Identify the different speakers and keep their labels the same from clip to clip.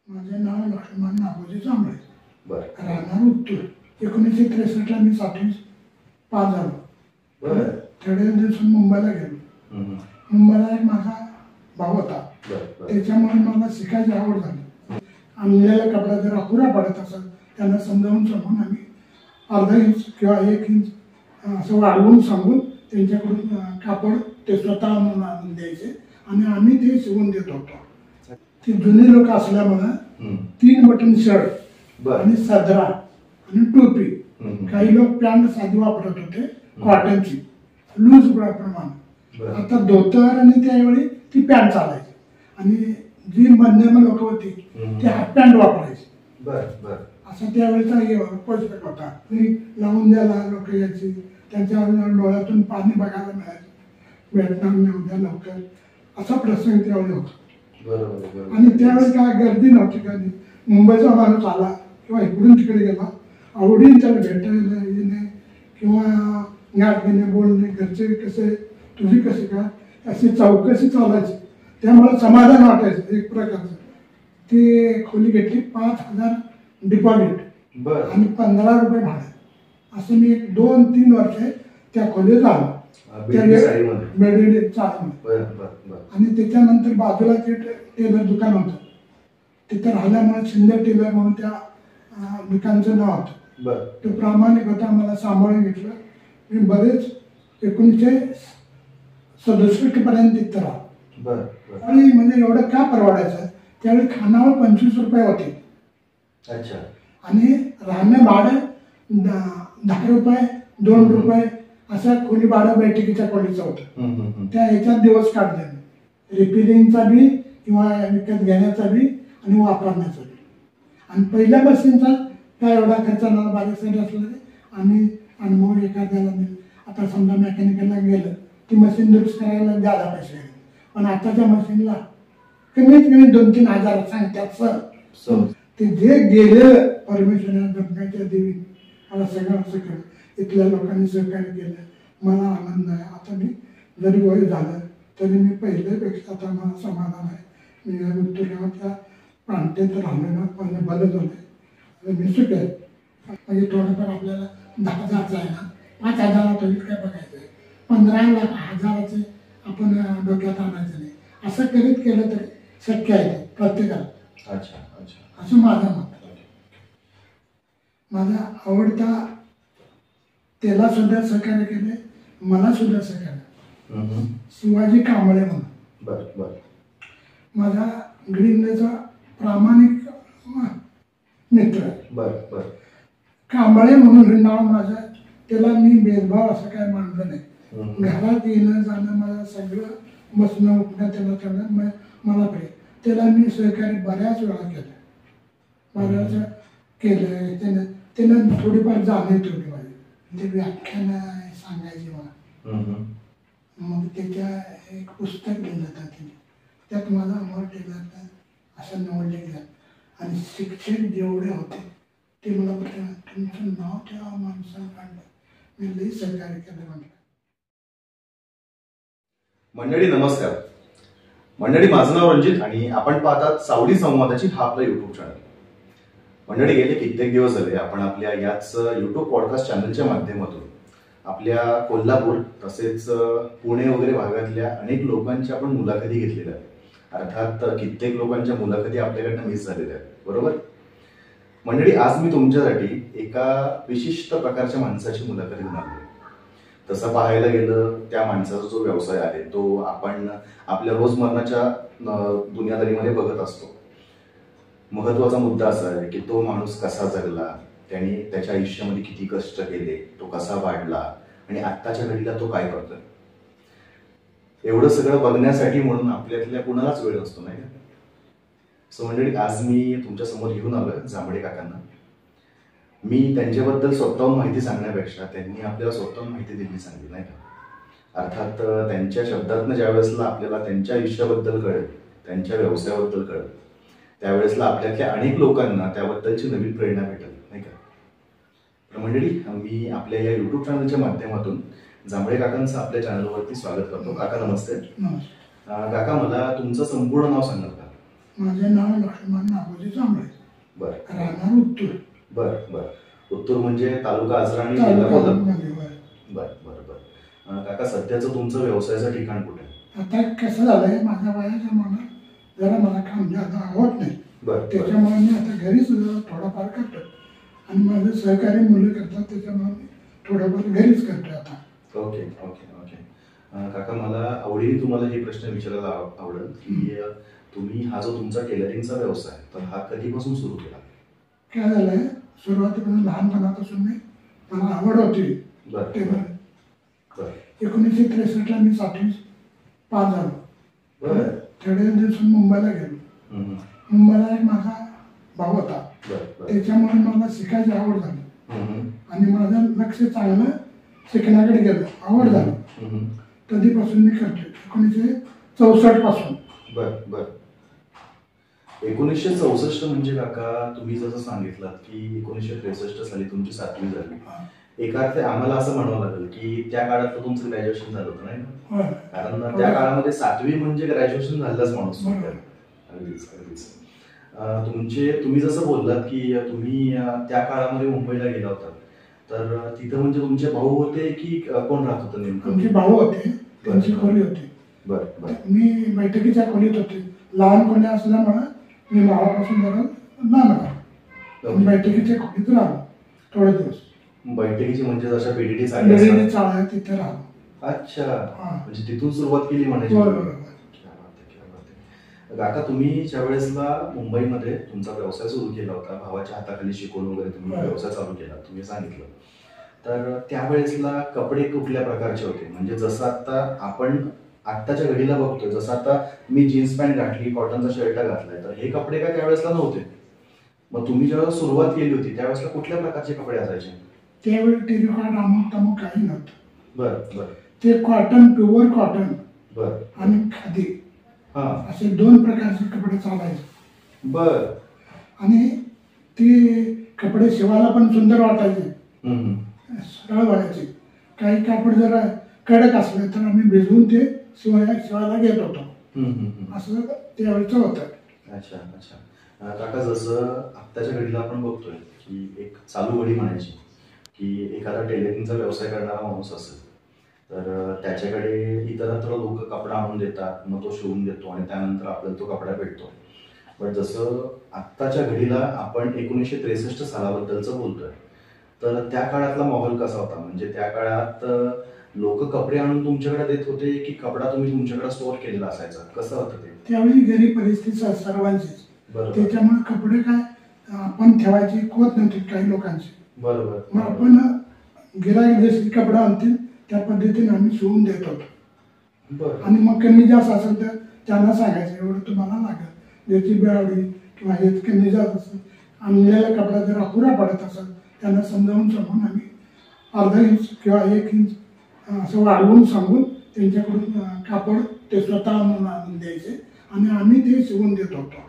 Speaker 1: माझे नाव लक्ष्मण नागोजी जांभळे.
Speaker 2: बरं.
Speaker 1: राहणार उत्तूर. 1963 मी 7वी पास झालो.
Speaker 2: बरं.
Speaker 1: थोड्या दिवसांनी मुंबईला गेलो. मुंबईला एक माझा भाऊ होता. त्याच्यामुळे मला शिकायची आवड झाली. आणलेल्या कपडा जर अपुरा पडत असेल त्यांना समजावून सांगून आम्ही अर्धा इंच किंवा 1 इंच असं वाढवून सांगून त्यांच्याकडून कापड ते स्वतः आणून द्यायचे आणि आम्ही ते शिवून देत होतो. ते जुने लोक असल्यामुळे 3 बटन शर्ट आणि सदरा आणि टोपी. काही लोक पॅन्ट साधी वापरत होते कॉटनची लूज प्रमाणे. आता धोतर आणि त्यावेळी ती पॅन्ट चालायची आणि जी मध्यम लोक होती ती हाफ पॅन्ट वापरायची. असं त्यावेळेचा पोषक होता. लावून द्यायला लोक यायची. त्यांच्या डोळ्यातून पाणी बघायला मिळायचं. भेटणार नाही उद्या लवकर असा प्रसंग त्यावेळी होता. आणि त्यावेळी काय गर्दी नव्हती. कधी मुंबईचा माणूस आला किंवा इकडून तिकडे गेला आवडीन त्याला भेटायला येणे किंवा गाठ घेणे बोलणे घरचे कसे तुझी कसे काय अशी चौकशी चालायची. त्यामुळे समाधान वाटायचं एक प्रकारचं. ती खोली घेतली 5,000 डिपॉझिट आणि 15 रुपये भाडं. असं मी 2-3 वर्ष त्या खोलीत राहिलो आणि त्याच्यानंतर बाजूला ते टेलर दुकान होतं. तिथं राहिल्यामुळे शिंदे टेलर म्हणून त्या दुकानचं नाव होतं. तो प्रामाणिक होता. मला सांभाळून घेतलं. मी बरेच 1967 पर्यंत तिथं राहिलो. आणि म्हणजे एवढं का परवडायचं त्यावेळी खानावर 25 रुपये होते आणि राहणं भाडं 10 रुपये 2 रुपये असं खोली भाडं बैठकीच्या खोलीचं होतं. त्या ह्याच्यात दिवस काढले. रिपेरिंगचा बी किंवा विकत घेण्याचा बी आणि वापरण्याचा बी. आणि पहिल्या मशीनचा काय एवढा खर्च ना बारीक असला आणि अनुभव एखाद्याला आता समजा मेकॅनिकलला गेलं ती मशीन दुरुस्त करायला जादा पैसे गेले. पण आताच्या मशीनला कमीत कमी 2-3 हजार सांगतात सर. ते जे गेलं परमेश्वरा गंगाच्या देवी मला सगळं असं केलं. इथल्या लोकांनी सहकार्य केलं. मला आनंद आहे. आता मी जरी वय झालं तरी मी पहिल्यापेक्षा आता मला समाधान आहे. मी उत्तरेच्या प्रांतेत राहिलेलं म्हणजे बरं झालं. मी सुख आहे. म्हणजे थोडंफार आपल्याला 10,000चं आहे ना 5,000 तरी काय बघायचं आहे. 15,000 आपण डोक्यात आणायचं नाही. असं करीत केलं तरी शक्य आहे प्रत्येकाला. असं माझं मत. माझा आवडता त्याला सुद्धा सहकार्य केले मला सुद्धा सहकार्य शिवाजी कांबळे म्हणून माझा गडिंगचा प्रामाणिक मित्र. कांबळे म्हणून नाव माझं. त्याला मी भेदभाव असं काय मानलं नाही. घरात येणं जाणं मला सगळं बसणं उठणं त्याला करणं मला प्रिय. त्याला मी सहकार्य बऱ्याच वेळा केलं. बऱ्याच केलं. त्यानं थोडीफार जाणीव ठेवली माझी. ते व्याख्यान सांगायची मला. मग त्याच्या एक पुस्तक लिहिलं होतं तिने. त्यात माझा अमर टेलरनं असं निवडले गेलं. आणि शिक्षक जेवढे होते ते मला म्हटलं तुमचं नाव त्या माणसानं काढलं. मी लई सहकार्य केलं म्हटलं.
Speaker 2: मंडळी नमस्कार. मंडळी माझं नाव रंजित आणि आपण पाहतात सावली संवादाची हा आपला युट्यूब चॅनल. मंडळी गेले कित्येक दिवस झाले आपण आपल्या याच युट्यूब पॉडकास्ट चॅनलच्या माध्यमातून आपल्या कोल्हापूर तसेच पुणे वगैरे भागातल्या अनेक लोकांच्या आपण मुलाखती घेतलेल्या आहेत. अर्थात कित्येक लोकांच्या मुलाखती आपल्याकडनं मिस झालेल्या आहेत. बरोबर मंडळी, आज मी तुमच्यासाठी एका विशिष्ट प्रकारच्या माणसाची मुलाखत घेऊन आलो. तसं पाहायला गेलं त्या माणसाचा जो व्यवसाय आहे तो आपण आपल्या रोजमर्राच्या दुनियादारीमध्ये बघत असतो. महत्वाचा मुद्दा असा आहे की तो माणूस कसा जगला, त्याने त्याच्या आयुष्यामध्ये किती कष्ट केले, तो कसा वाढला आणि आत्ताच्या घडीला तो काय करतोय. एवढं सगळं बघण्यासाठी म्हणून आपल्यातल्या कुणालाच वेळ नसतो नाही का. सो मंडळी, आज मी तुमच्या समोर घेऊन आलोय जांभळे काकांना. मी त्यांच्याबद्दल स्वतःहून माहिती सांगण्यापेक्षा त्यांनी आपल्याला स्वतःहून माहिती दिली चांगली नाही का. अर्थात त्यांच्या शब्दातनं ज्या वेळेसला आपल्याला त्यांच्या आयुष्याबद्दल कळेल, त्यांच्या व्यवसायाबद्दल कळेल, त्यावेळेसला आपल्यातल्या अनेक लोकांना त्याबद्दलची नवीन प्रेरणा भेटेल नाही का. तर मंडळी, मी आपल्या या युट्यूब चॅनलच्या माध्यमातून जांभळे काकांचं आपल्या चॅनलवरती स्वागत करतो. काका नमस्ते.
Speaker 1: नमस्ते.
Speaker 2: काका, मला तुमचं संपूर्ण नाव सांगाल का?
Speaker 1: माझे नाव लक्ष्मण नागोजी जांभळे.
Speaker 2: बर.
Speaker 1: राहणार उत्तूर.
Speaker 2: बर बर. उत्तूर म्हणजे तालुका आजरा आणि जिल्हा कोल्हापूर. बर बर बर. काका सध्याचं तुमचं व्यवसायाचं ठिकाण कुठे?
Speaker 1: आता कसं झालंय, माझ्या वयाच्या मनात जरा मला काम जादा आवडत नाही. त्याच्यामुळे मी आता घरीच थोडाफार करतो आणि माझे सहकारी मुलं करतात, त्याच्यामुळे मी थोडंफार घरीच करतो आता.
Speaker 2: Okay okay okay. काका मला आवडीने तुम्हाला हे प्रश्न विचारायला आवडेल की तुम्ही हा जो तुमचा टेलरिंगचा व्यवसाय तर हा कधीपासून सुरू केला?
Speaker 1: काय झालंय, सुरुवातीपासून लहानपणापासून मला आवड होती टेलर. 1963 ला मी 7वी पास झालो. थोड्या दिवसांनी मुंबईला गेलो. मुंबईला एक माझा भाऊ होता, त्याच्यामुळे मला शिकायची आवड झाली आणि माझं लक्ष चांगलं शिकण्याकडे गेलं, आवड झाली. कधीपासून मी करतो 1964 पासून.
Speaker 2: बर बर. 1964 म्हणजे काका तुम्ही जसं सांगितलं की 1963 साली तुमची 7वी झाली. एका अर्थे आम्हाला असं म्हणावं लागेल की त्या काळात तुमचं ग्रॅज्युएशन झालं होतं नाही, कारण त्या काळामध्ये 7वी म्हणजे ग्रॅज्युएशन झालंच माणूस. अगदीच अगदीच. तुम्ही जसं बोललात की तुम्ही त्या काळामध्ये मुंबईला गेला होता, तर तिथं म्हणजे तुमचे भाऊ होते की कोण राहत होतं नेमकं?
Speaker 1: आमचे भाऊ होते, त्यांची खोली होती.
Speaker 2: बर बर.
Speaker 1: मी बैठकीच्या खोलीत होते. लहान खोली असल्यामुळे मी भावापासून जरा लहान राहिलो. बैठकीच्या खोलीत राहिलो थोडे दिवस.
Speaker 2: बैठकीची म्हणजे जशा पीडीटी
Speaker 1: चाळा तिथे राहिलो.
Speaker 2: अच्छा, म्हणजे तिथून सुरुवात केली म्हणायची. काका तुम्ही ज्या वेळेसला मुंबईमध्ये तुमचा व्यवसाय सुरू केला होता, भावाच्या हाताखाली शिकवून वगैरे तुम्ही व्यवसाय चालू केला, तुम्ही सांगितलं, तर त्यावेळेसला कपडे कुठल्या प्रकारचे होते? म्हणजे जसं आता आपण आत्ताच्या घडीला बघतोय, जसं आता मी जीन्स पॅन्ट घातली, कॉटनचा शर्ट घातलाय, तर हे कपडे काय त्यावेळेसला नव्हते. मग तुम्ही जेव्हा सुरुवात केली होती त्यावेळेसला कुठल्या प्रकारचे कपडे असायचे? त्यावेळी टेरिकॉट अमुक तमुक काही नव्हतं. बर बर. ते कॉटन, प्युअर कॉटन बर आणि खादी असे 2 प्रकारचे कपडे चालायचे. बर. आणि ते कपडे शिवायला पण सुंदर वाटायचे, सरळ व्हायचे. काही कापड जरा कडक असले तर आम्ही भिजवून ते शिवायला घेत होतो. असं त्यावेळेचं होतं. अच्छा अच्छा. काका जसं आत्ताच्या घडीला आपण बघतोय की एक चालू घडी म्हणायची की एखादा टेलरिंगचा व्यवसाय करणारा माणूस असेल तर त्याच्याकडे इतरत्र लोक कपडा आणून देतात, मग तो शिवून देतो आणि त्यानंतर आपल्याला तो कपडा भेटतो. पण जसं आत्ताच्या घडीला आपण 1963 सालाबद्दलचं बोलतोय, तर त्या काळातला माहोल कसा होता? म्हणजे त्या काळात लोक कपडे आणून तुमच्याकडे देत होते की कपडा तुम्ही तुमच्याकडे स्टोअर केलेला असायचा? कसं होतं ते? त्यावेळी गरीब परिस्थिती सर्वांचीच, त्याच्यामुळे कपडे काय आपण ठेवायची कुवत नव्हती काही लोकांची. बरोबर. मग आपण गिराईक जशी कपडा आणतील त्या पद्धतीने आम्ही शिवून देत होतो. आणि मग कमी जास्त असेल तर त्यांना सांगायचं एवढं तुम्हाला लागेल, ज्याची बेळावडी किंवा हे कमी जास्त असेल, आणलेला कपडा जर अपुरा पडत असेल त्यांना समजावून सांगून आम्ही अर्धा इंच किंवा 1 इंच असं वाढवून सांगून त्यांच्याकडून कापड ते स्वतः आणून द्यायचे आणि आम्ही ते शिवून देत होतो.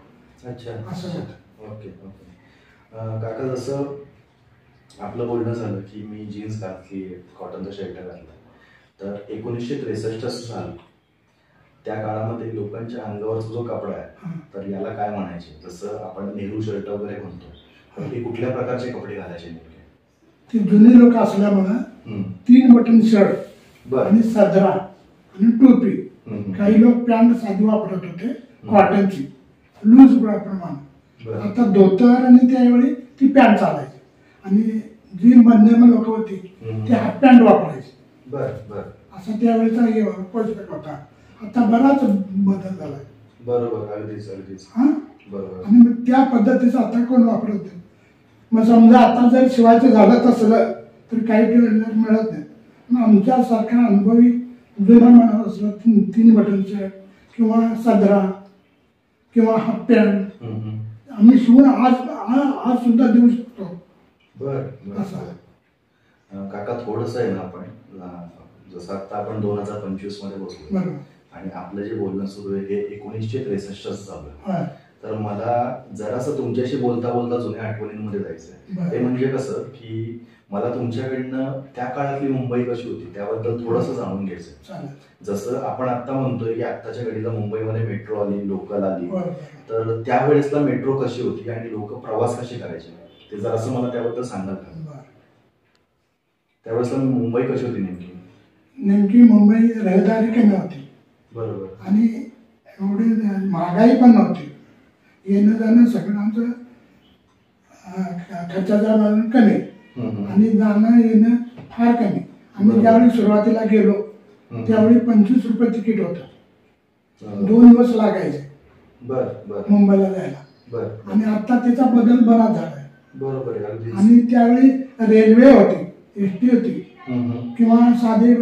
Speaker 2: अच्छा, असं होतं. Okay okay. काका जसं आपलं बोलणं झालं की मी जीन्स घातली, कॉटनचा शर्ट घातला, तर 1963 साल त्या काळामध्ये लोकांच्या अंगावरचा जो कपडा आहे तर याला काय म्हणायचे? जसं आपण नेहरू शर्ट वगैरे म्हणतो, तर ते कुठल्या प्रकारचे कपडे घालायचे नेमके? ते जुने लोक असल्यामुळे 3 बटन शर्ट आणि सदरा आणि टोपी. काही लोक पॅन्ट साधी वापरत होते कॉटनची लूज प्रमाण. आता धोतर आणि त्यावेळी ती पॅन्ट चालायची आणि जी मध्यम लोक होती ती हाफ पॅन्ट वापरायची. बर बर. असा त्यावेळेचा पोशाख होता. आता बराच बदल झालाय. बरोबर. अगदीच अगदीच. बरोबर. आणि मग त्या पद्धतीचं आता कोण वापरत नाही. मग समजा आता जर शिवायचं झालं असलं तर काही टेलर मिळत नाही. मग आमच्यासारखा अनुभवी जुना म्हणत असलं 3 बटन शर्ट किंवा सदरा किंवा हाफ पॅन्ट आम्ही शिवून आज सुद्धा देऊ शकतो. बर. काका थोडस आहे ना, आपण जसं आता आपण 2025 मध्ये बसलो आणि आपलं जे बोलणं सुरू आहे हे 1963 चालू आहे, तर मला जरासं तुमच्याशी बोलता बोलता जुन्या आठवणींमध्ये जायचंय. ते म्हणजे कसं की मला तुमच्याकडनं त्या काळातली मुंबई कशी होती त्याबद्दल थोडंसं जाणून घ्यायचं. जसं आपण आता म्हणतोय की आत्ताच्या घडीला मुंबईमध्ये मेट्रो आली, लोकल आली, तर त्यावेळेसला मेट्रो कशी होती आणि लोक प्रवास कसे करायचे ते जरा असं मला त्याबद्दल सांगाल का? त्यावेळेसला मुंबई कशी होती नेमकी?
Speaker 1: नेमकी मुंबई रहदारी कमी होती.
Speaker 2: बरोबर.
Speaker 1: आणि एवढी महागाई पण नव्हती. येणं जाणं सगळं आमचं खर्चाच्या बाजूने कमी आणि जाणं येणं फार कमी. आम्ही ज्यावेळी सुरुवातीला गेलो त्यावेळी 25 रुपये तिकीट होतं. 2 दिवस लागायचे मुंबईला जायला. आणि आता त्याचा बदल बराच झालाय.
Speaker 2: बरोबर.
Speaker 1: आणि त्यावेळी रेल्वे होती, एसटी होती किंवा साधी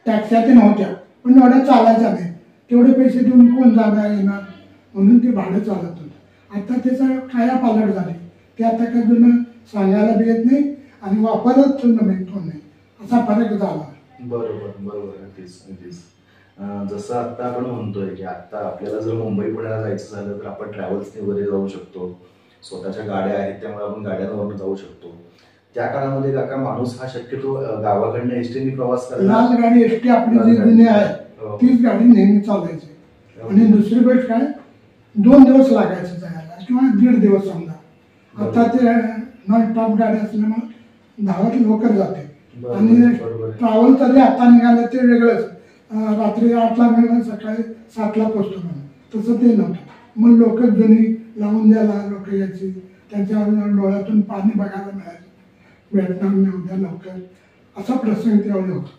Speaker 1: टॅक्स्या ते नव्हत्या, पण एवढ्या चालायच्या नाही. तेवढे पैसे देऊन कोण जाणार येणार म्हणून ते भाडं चालत होतं. आता त्याचा काया पालट झाली. ते आता काय जुनं सांगायला बी येत नाही आणि वापरच कोण नाही, असा फरक झाला.
Speaker 2: बरोबर बरोबर. अगदीच. जसं आता आपण म्हणतोय की आता आपल्याला जर मुंबई पुण्याला जायचं झालं तर आपण ट्रॅव्हल्सने वगैरे जाऊ शकतो. स्वतःच्या गाड्या आहेत त्यामुळे आपण गाड्यांवरून जाऊ शकतो. त्या काळामध्ये काका माणूस हा शक्यतो गावाकडनं एसटीने प्रवास करायचा.
Speaker 1: लाल गाडी एसटी आपली जी जुनी आहे तीच गाडी नेहमी चालायची. आणि दुसरी गोष्ट काय, 2 दिवस लागायचे जायला किंवा 1.5 दिवस समजा. आता ते नॉन स्टॉप गाडी असल्यामुळे धावत लवकर जाते. आणि ट्रॅव्हल तरी आता निघालं ते वेगळंच. रात्री 8ला निघालं सकाळी 7ला पोचतो म्हणून. तसं ते नव्हतं. मग लोक जुनी लावून द्यायला लोक यायची, त्यांच्या डोळ्यातून पाणी बघायला मिळायचं, भेटणार नाही उद्या लवकर, असा प्रसंग त्यावेळी होता.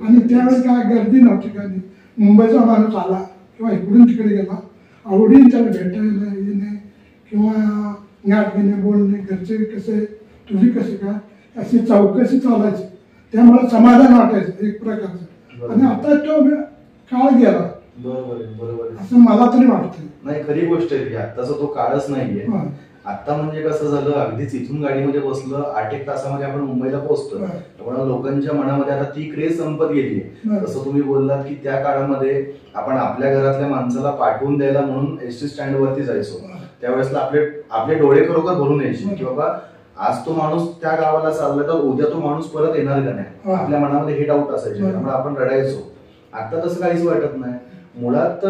Speaker 1: आणि त्यावेळी काय गर्दी नव्हती. कधी मुंबईचा माणूस आला किंवा इकडून तिकडे गेला आवडीन त्याला भेटायला येणे किंवा गाठ घेणे, बोलणे, घरचे कसे, तुझी कशी काय, अशी चौकशी चालायची. त्यामुळे समाधान वाटायचं एक प्रकारचं. आणि आता तो काळ गेला.
Speaker 2: बरोबर
Speaker 1: असं मला तरी वाटतं.
Speaker 2: नाही, खरी गोष्ट आहे की आत्ताचा तो काळच नाहीये. आता म्हणजे कसं झालं, अगदीच इथून गाडीमध्ये बसलं 8-1 तासामध्ये आपण मुंबईला पोहोचतो. त्यामुळे लोकांच्या मनामध्ये आता ती क्रेज संपत गेली. जसं तुम्ही बोललात की त्या काळामध्ये आपण आपल्या घरातल्या माणसाला पाठवून द्यायला म्हणून एसटी स्टँड वरती जायचो. त्यावेळेसला आपले डोळे खरोखर भरून यायचे की बाबा आज तो माणूस त्या गावाला चाललाय तर उद्या तो माणूस परत येणार का नाही. आपल्या मनामध्ये हे डाऊट असायचे, त्यामुळे आपण रडायचो. आता तसं काहीच वाटत नाही. मुळात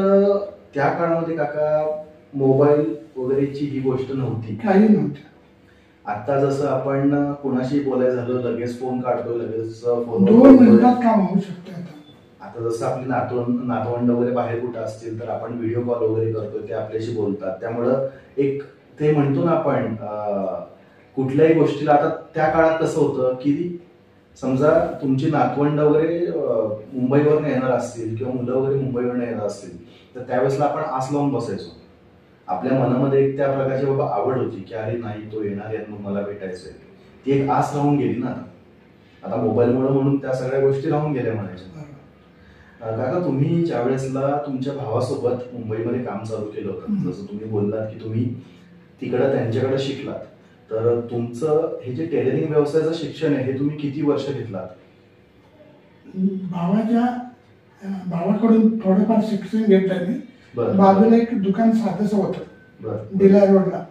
Speaker 2: त्या काळामध्ये काका मोबाईल वगैरेची ही गोष्ट नव्हती,
Speaker 1: काही नव्हती.
Speaker 2: आता जसं आपण कुणाशी बोलायचं झालं लगेच फोन काढतो, लगेच फोन
Speaker 1: 2 मिनिटात काम होऊ शकतं.
Speaker 2: आता जसं आपली नातवंड वगैरे बाहेर कुठं असतील तर आपण व्हिडिओ कॉल वगैरे करतो, ते आपल्याशी बोलतात. त्यामुळं एक ते म्हणतो ना आपण कुठल्याही गोष्टीला, आता त्या काळात कसं होतं की समजा तुमची नातवंड वगैरे मुंबईवरून येणार असतील किंवा मुलं वगैरे मुंबईवरून येणार असतील तर त्यावेळेसला आपण आस लावून बसायचो. आपल्या मनामध्ये एक त्या प्रकारची बाबा आवड होती की अरे नाही तो येणार आहे मग मला भेटायचंय. ती एक आस राहून गेली ना. आता मोबाईलमुळे म्हणून त्या सगळ्या गोष्टी राहून गेल्या म्हणायच्या. काका, तुम्ही ज्या वेळेसला तुमच्या भावासोबत मुंबईमध्ये काम चालू केलं होतं, जसं तुम्ही बोललात की तुम्ही तिकडं त्यांच्याकडे शिकलात, तर तुमचं हे जे टेलरिंग व्यवसायाचं शिक्षण आहे हे तुम्ही किती वर्ष घेतलात?
Speaker 1: भावाकडून थोडंफार शिक्षण घेतलंय मी. बाजूला एक दुकान साधंसं होतं डिलाय रोडला.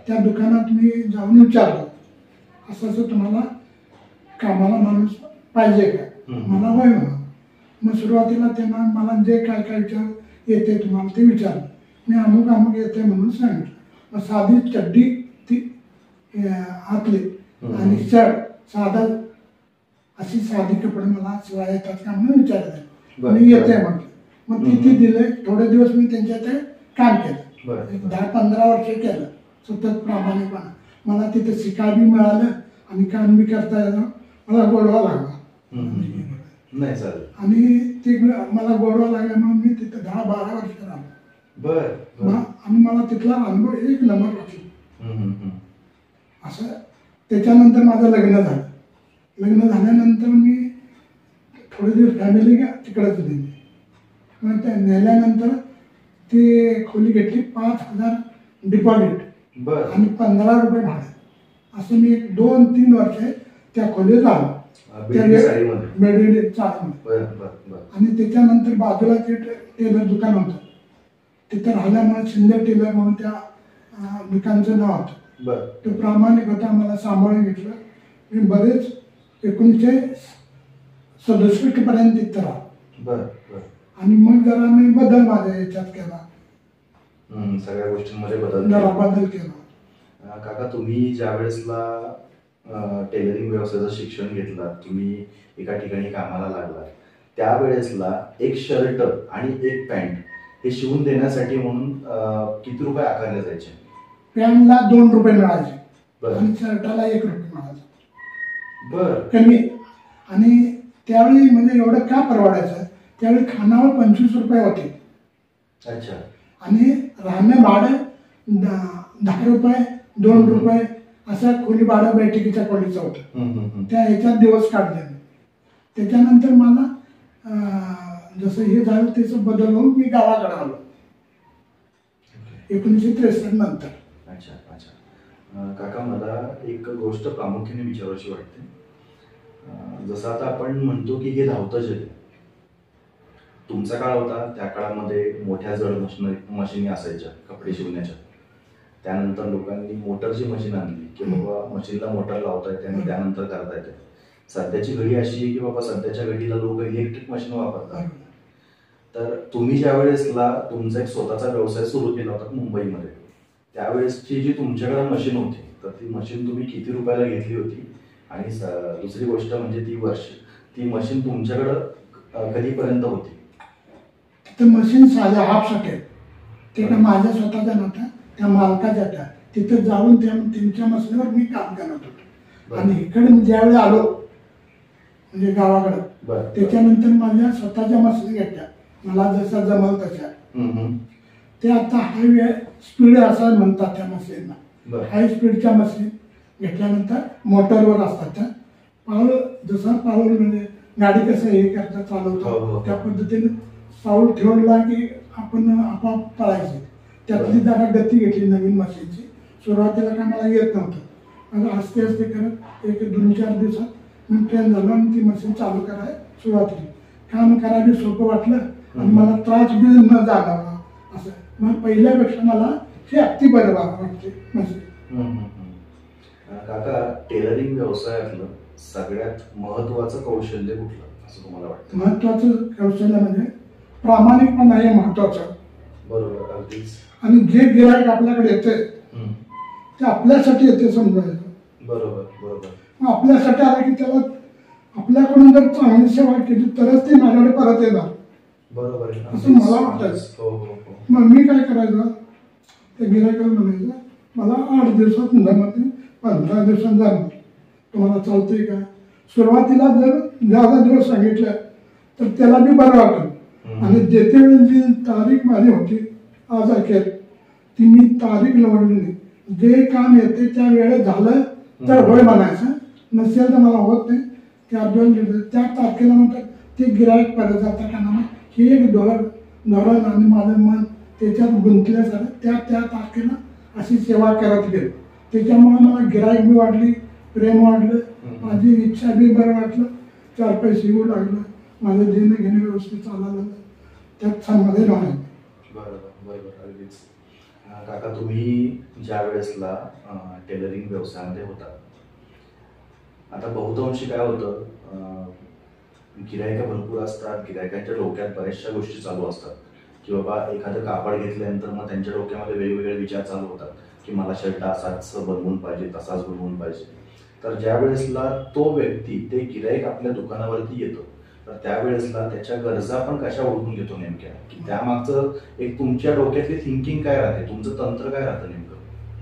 Speaker 1: त्या दुकानात मी जाऊन विचारलं असं असं तुम्हाला कामाला माणूस पाहिजे का. मला वय म्हणा. मग सुरुवातीला त्यांना मला जे काय काय विचार येते तुम्हाला ते विचारलं. मी अमुक येते म्हणून सांगितलं. मग साधी चड्डी ती आतली आणि शर्ट साधा अशी साधी कपडे मला शिवाय येतात का म्हणून विचारलं. मी येते म्हटलं. मग तिथे दिले. थोडे दिवस मी त्यांच्या ते काम केलं. 10-15 वर्ष केलं सतत प्रामाणिकपणा. मला तिथे शिकायला मिळालं आणि काम बी करता येतं. मला गोडवा लागला आणि ते मला गोडवा लागल्यामुळे मी तिथे 10-12 वर्ष राहिलो. आणि मला तिथला अनुभव 1 नंबर वाटला. असं त्याच्यानंतर माझं लग्न झालं. लग्न झाल्यानंतर मी थोडे दिवस फॅमिली तिकडेच दिली. मग त्या नेल्यानंतर ती खोली घेतली. 5,000 डिपॉझिट आणि 15 रुपये भाडं. असं मी 2-3 वर्ष त्या खोलीत राहिलो चाळीमध्ये. आणि त्याच्यानंतर बाजूला ते टेलर दुकान होतं. तिथं राहिल्यामुळे शिंदे टेलर म्हणून त्या दुकानचं नाव होतं. तो प्रामाणिक होता, मला सांभाळून घेतलं. मी बरेच 1967 पर्यंत तिथं राहिलो. आणि मग जरा मी बदल माझ्या याच्यात केला,
Speaker 2: सगळ्या गोष्टींमध्ये बदल
Speaker 1: केला.
Speaker 2: काका, तुम्ही ज्या वेळेसला टेलरिंग व्यवसायाचं शिक्षण घेतलं, तुम्ही एका ठिकाणी कामाला लागला, त्यावेळेसला एक शर्ट आणि एक पॅन्ट हे शिवून देण्यासाठी म्हणून किती रुपये आकारले जायचे?
Speaker 1: पॅन्टला 2 रुपये मिळायचे आणि शर्टाला 1 रुपये मिळायचे. कमी. आणि त्यावेळी म्हणजे एवढं का परवडायचं, त्यावेळी खानावर 25 रुपये होते.
Speaker 2: अच्छा.
Speaker 1: आणि राहणं भाडं 10 रुपये 2 रुपये असं खोली भाडं बैठकीच्या खोलीचं होतं. त्या ह्याच्यात दिवस काढले. त्याच्यानंतर मला जसं हे झालं त्याचं बदल होऊन मी गावाकडे आलो 1963 नंतर.
Speaker 2: अच्छा अच्छा. काका, मला एक गोष्ट प्रामुख्याने विचारायची वाटते. जसं आता आपण म्हणतो की हे धावतं जग. तुमचा काळ होता, त्या काळामध्ये मोठ्या जड मशिनी असायच्या कपडे शिवण्याच्या. त्यानंतर लोकांनी मोटरची मशीन आणली की बाबा मशीनला मोटर लावता येते आणि त्यानंतर करता येते. सध्याची घडी अशी आहे की बाबा सध्याच्या घडीला लोक इलेक्ट्रिक मशीन वापरतात. तर तुम्ही ज्या वेळेसला तुमचा एक स्वतःचा व्यवसाय सुरू केला होता मुंबईमध्ये, त्यावेळेसची जी तुमच्याकडे मशीन होती, तर ती मशीन तुम्ही किती रुपयाला घेतली होती? आणि दुसरी गोष्ट म्हणजे ती मशीन तुमच्याकडं कधीपर्यंत होती?
Speaker 1: तिथं मशीन साध्या हाफ शकेल ते का माझ्या स्वतःच्या नव्हत्या, त्या मालकाच्या त्या. तिथं जाऊन त्यांच्या मशीनवर मी काम करत होतो. आणि इकडे मी ज्यावेळी आलो म्हणजे गावाकडं, त्याच्यानंतर माझ्या स्वतःच्या मशीन घेतल्या, मला जसं जमल तशा. ते आता हाय स्पीड असं म्हणतात त्या मशीनला. हाय स्पीडच्या मशीन घेतल्यानंतर मोटरवर असतात त्या. पाऊल जसं पाऊल म्हणजे गाडी कसं हे करता चालवतो त्या पद्धतीने पाऊल ठेवला की आपण आपोआप पळायचे. त्यातली जरा गती घेतली नवीन मशीनची. सुरुवातीला काय मला येत नव्हतं. मग आस्ते आस्ते करत 1-2-4 दिवसात मी ट्रेन झालो आणि ती मशीन चालू करायला सुरुवात केली. काम करायला सोपं वाटलं आणि मला त्रास बी न जाणवला असं. मग पहिल्यापेक्षा मला हे अगदी बरं वाटते मशीन.
Speaker 2: काका, टेलरिंग व्यवसायातलं सगळ्यात महत्वाचं कौशल्य कुठलं असं तुम्हाला वाटतं?
Speaker 1: महत्वाचं कौशल्य म्हणजे प्रामाणिकपणा हे महत्वाचं.
Speaker 2: बरोबर, अगदीच.
Speaker 1: आणि जे गिराईक आपल्याकडे येते ते आपल्यासाठी येते समजायचं.
Speaker 2: बरोबर बरोबर.
Speaker 1: मग आपल्यासाठी आलं की त्याला आपल्याकडून जर चांगली सेवा केली तरच ते माझ्याकडे परत येणार.
Speaker 2: बरोबर
Speaker 1: असं मला वाटायचं. मग मी काय करायचं, त्या गिराईकाला म्हणायचं मला 8 दिवसात जमत नाही, 15 दिवसात जाणार, तुम्हाला चालतंय का? सुरुवातीला जर जादा दिवस सांगितलं तर त्याला बी बरं वाटेल. आणि जेते वेळी जी तारीख माझी होती आज अखेर, ती मी तारीख निवडली नाही. जे काम येते त्या वेळेत झालं तर होय म्हणायचं, नसेल तर मला होत नाही. त्या तारखेला म्हणतात ते गिराईक परत जाता का ना, हे एक धोरण आणि माझं मन त्याच्यात गुंतल्यासारखं त्या तारखेला अशी सेवा करत गेलो. त्याच्यामुळे मला गिराईक बी वाढली, प्रेम वाढलं, माझी इच्छा बी बरं वाटलं, 4 पैसे येऊ लागलं, माझं देणं घेणं व्यवस्थित चाललं लागलं, त्यात छानमध्ये राहणार.
Speaker 2: बरोबर बरोबर, अगदीच. काका, तुम्ही ज्या वेळेसला टेलरिंग व्यवसायामध्ये होता, आता बहुतांशी काय होतं, गिरायका भरपूर असतात, गिरायकांच्या डोक्यात बऱ्याचशा गोष्टी चालू असतात की बाबा एखादं कापड घेतल्यानंतर मग त्यांच्या डोक्यामध्ये वेगवेगळे विचार चालू होतात की मला शर्ट असाच बनवून पाहिजे, तसाच बनवून पाहिजे. तर ज्या वेळेसला तो व्यक्ती, ते गिराईक आपल्या दुकानावरती येतो, तर त्यावेळेसला त्याच्या गरजा पण कशा ओळखून घेतो नेमक्या, की त्यामागचं एक तुमच्या डोक्यातली थिंकिंग काय राहते, तुमचं तंत्र काय राहतं नेमकं?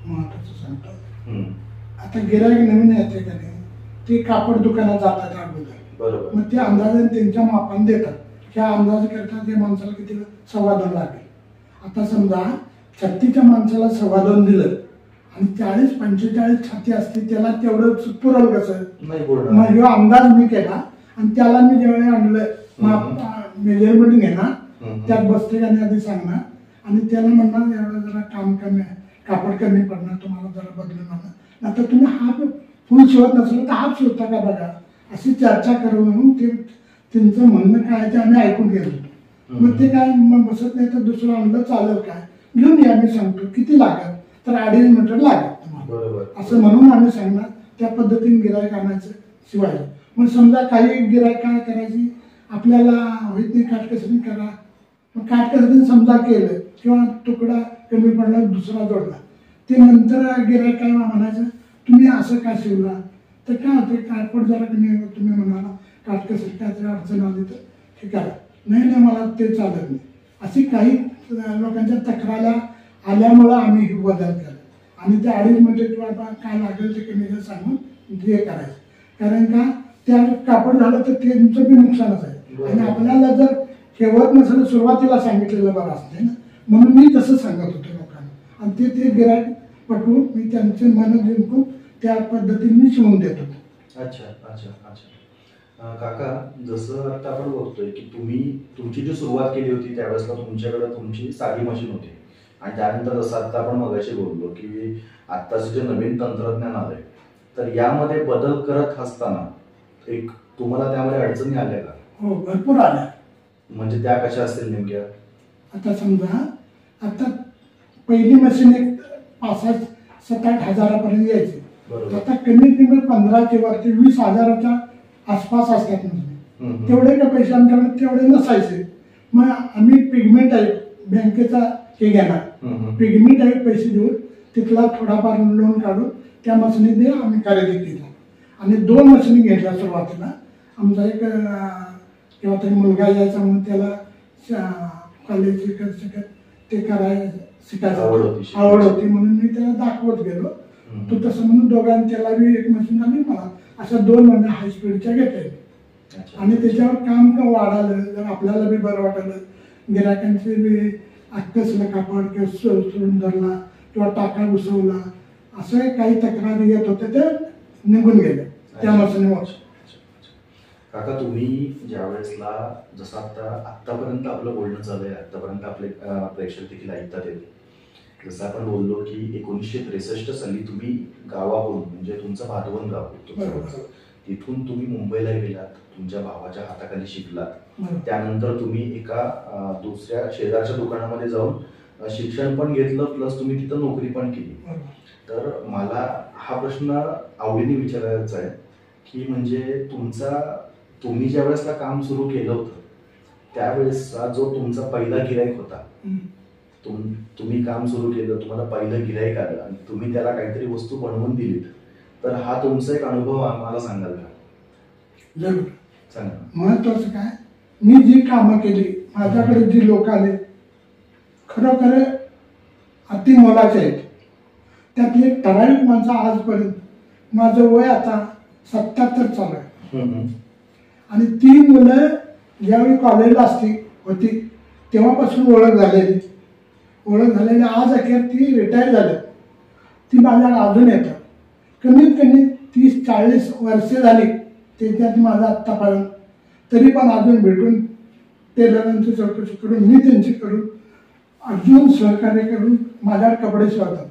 Speaker 1: महत्वाचं सांगतो. आता गिराईक नवीन येते का नाही, ते कापड दुकानात जातात अगोदर. बरोबर. मग ते अंदाजाने त्यांच्या मापाने देतात. ह्या अंदाज करतात त्या माणसाला किती 2.25 लागेल. आता समजा 36च्या माणसाला 2.25 दिलं आणि 40-45 छाती असते, त्याला तेवढं पुरल कसं? मग ह्यो अंदाज मी केला आणि त्याला मी ज्यावेळी आणलं मेजरमेंट घेणार, त्यात बसते का नाही आधी सांगणार आणि त्याला म्हणणार एवढं जरा काम कमी आहे, कापड कमी पडणार, तुम्हाला जरा बदलून आणणार. आता तुम्ही हाफ फुल शिवत नसलं तर हाफ शिवता का बघा, अशी चर्चा करू म्हणून ते त्यांचं म्हणणं काय ते आम्ही ऐकून घेतो. मग ते काय मग बसत नाही तर दुसरं आणलं चालेल काय, घेऊन या, मी सांगतो किती लागेल तर 2.5 मीटर लागेल तुम्हाला.
Speaker 2: बरोबर
Speaker 1: असं म्हणून आम्ही सांगणार त्या पद्धतीने गिरायक आणायचं शिवायचं. मग समजा काही गिरायक काय करायची, आपल्याला होत नाही काटकसरी करा, मग काटकसरीने समजा केलं किंवा तुकडा कमी पडला दुसरा जोडला, ते नंतर गिरायक काय म्हणायचं तुम्ही असं का शिवला, तर काय होतं काटपट जरा कमी तुम्ही म्हणाला काटकसरी काय तरी अडचण आली तर हे करा, नाही नाही मला ते चालत नाही, अशी काही लोकांच्या तक्राऱ्या आल्यामुळं आम्ही हे बदल केला. आणि ते 2.5 मिनिटं किंवा काय लागेल ते कमी सांगून हे करायचं. कारण का त्या कापड झालं तर त्यांचं बी नुकसानच आहे. आणि आपल्याला जर ठेवत नसेल सुरुवातीला सांगितलेलं बरं असते ना, म्हणून मी तसं सांगत होतो लोकांना. आणि ते गिरायक पटवून मी त्यांचे मन जिंकून त्या पद्धतीने मी शिवून देत होतो.
Speaker 2: अच्छा अच्छा अच्छा. काका, जसं आता आपण बघतोय की तुम्ही तुमची जी सुरुवात केली होती त्यावेळेसला तुमच्याकडे तुमची साधी मशीन होती, आणि त्यानंतर जसं आता आपण मगाशी बोललो की आत्ताचं जे नवीन तंत्रज्ञान आलंय, तर यामध्ये बदल करत असताना एक तुम्हाला त्यामध्ये अडचणी आल्या का?
Speaker 1: हो, भरपूर आल्या.
Speaker 2: म्हणजे त्या कशा असतील नेमक्या?
Speaker 1: आता समजा आता पहिली मशीन एक 5-7-8 हजारापर्यंत यायची, आता कमीत कमी 15 ते वरती 20 हजाराच्या आसपास असतात म्हणजे तेवढे का पैसे आमच्याकडे तेवढे नसायचे. मग आम्ही पिगमेंट आहे बँकेचा हे घेणार, पिगमेंट आहे पैसे देऊन तिथला थोडाफार लोन काढून त्या मशिनीने आम्ही खरेदी केली. आणि 2 मशिनी घेतल्या सुरुवातीला. आमचा एक किंवा तरी मुलगा यायचा म्हणून त्याला कॉलेज शिकत ते करायला शिकायचं आवड होती म्हणून मी त्याला दाखवत गेलो. तो तसं म्हणून दोघांनी त्याला बी एक मशीन आणि मला अशा 2 महिने हाय स्पीडच्या घेतल्या. आणि त्याच्यावर काम वाढालं, जर आपल्याला बी बरं वाटलं, गिरायकांचे बी कसलं कापड किंवा सोडून धरला किंवा टाका घुसवला असं काही तक्रारी येत होते ते निघून गेले त्या मशीनीवर.
Speaker 2: काका, तुम्ही ज्या वेळेसला जसं आतापर्यंत आपलं बोलणं चालू आहे, आतापर्यंत आपले प्रेक्षक देखील ऐकतात येते, जसं आपण बोललो की 1963 साली तुम्ही गावाहून म्हणजे तुमचं भादवण गाव तिथून तुम्ही मुंबईला गेलात, तुमच्या भावाच्या हाताखाली शिकलात, त्यानंतर तुम्ही एका दुसऱ्या शेजारच्या दुकानामध्ये जाऊन शिक्षण पण घेतलं, प्लस तुम्ही तिथं नोकरी पण केली. तर मला हा प्रश्न आवडीने विचारायचा आहे की म्हणजे तुम्ही ज्या वेळेसला काम सुरू केलं होतं त्यावेळेसचा जो तुमचा पहिला गिराईक होता, तुम्ही काम सुरू केलं, तुम्हाला पहिलं गिराईक आलं आणि तुम्ही त्याला काहीतरी वस्तू बनवून दिलीत, तर हा तुमचा एक अनुभव आम्हाला सांगाल का?
Speaker 1: जरूर
Speaker 2: सांगा.
Speaker 1: महत्वाचं काय, मी जी कामं केली, माझ्याकडे जी लोक आले खरोखर अति मोलाचे आहेत. त्यातली एक ठराविक माणसं आजपर्यंत, माझं वय आता 77 चालू आहे, आणि ती मुलं ज्यावेळी कॉलेजला होती तेव्हापासून ओळख झालेली आज अखेर ती रिटायर झाली, ती माझ्या अजून येतात. कमीत कमी 30-40 वर्षे झाली त्याच्यात माझा आत्तापर्यंत, तरी पण अजून भेटून टेलरांची चौकशी करून मी त्यांची करून अजून सहकार्य करून माझ्या कपडे शिवतात.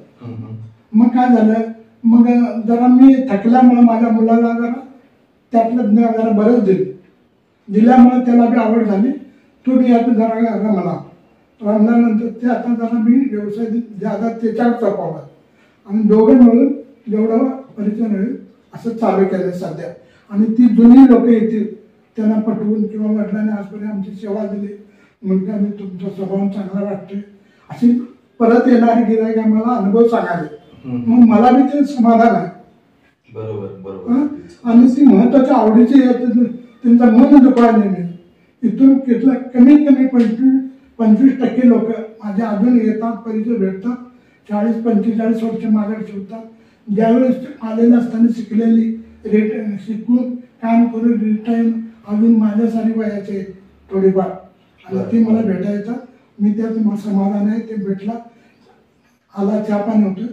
Speaker 1: मग काय झालं, मग जरा मी थकल्यामुळे माझ्या मुलाला जरा त्यातलं जरा बरंच दिल्यामुळे त्याला बी आवड झाली. तो बी आता जरा रमल्यानंतर ते आता जरा मी व्यवसाय ज्यादा त्याच्यावर चपावला आणि दोघे मिळून जेवढं परिचय मिळेल असं चालू केलं सध्या. आणि ती जुनी लोक येतील त्यांना पटवून किंवा वडिलांनी आजपर्यंत आमची सेवा दिली, मुलगा मी तुमचा स्वभाव चांगला वाटते अशी परत येणारी गिराईक आम्हाला अनुभव सांगाले, मग मला बी ते समाधान आहे.
Speaker 2: बरोबर.
Speaker 1: आणि ती महत्वाच्या आवडीची त्यांचं मन दुखवायला नाही. इथून तिथलं कमीत कमी 25% लोक माझ्या अजून येतात, परिचय भेटतात. 40-45 वर्ष माझ्याकडे शिवतात. ज्यावेळेस आलेलं असताना शिकलेली शिकून काम करून रिटायर अजून माझ्यासारी वयाचे थोडीफार, आणि ती मला भेटायचं. मी त्यात समाधान आहे. ते भेटला आला चहा पाणी होतं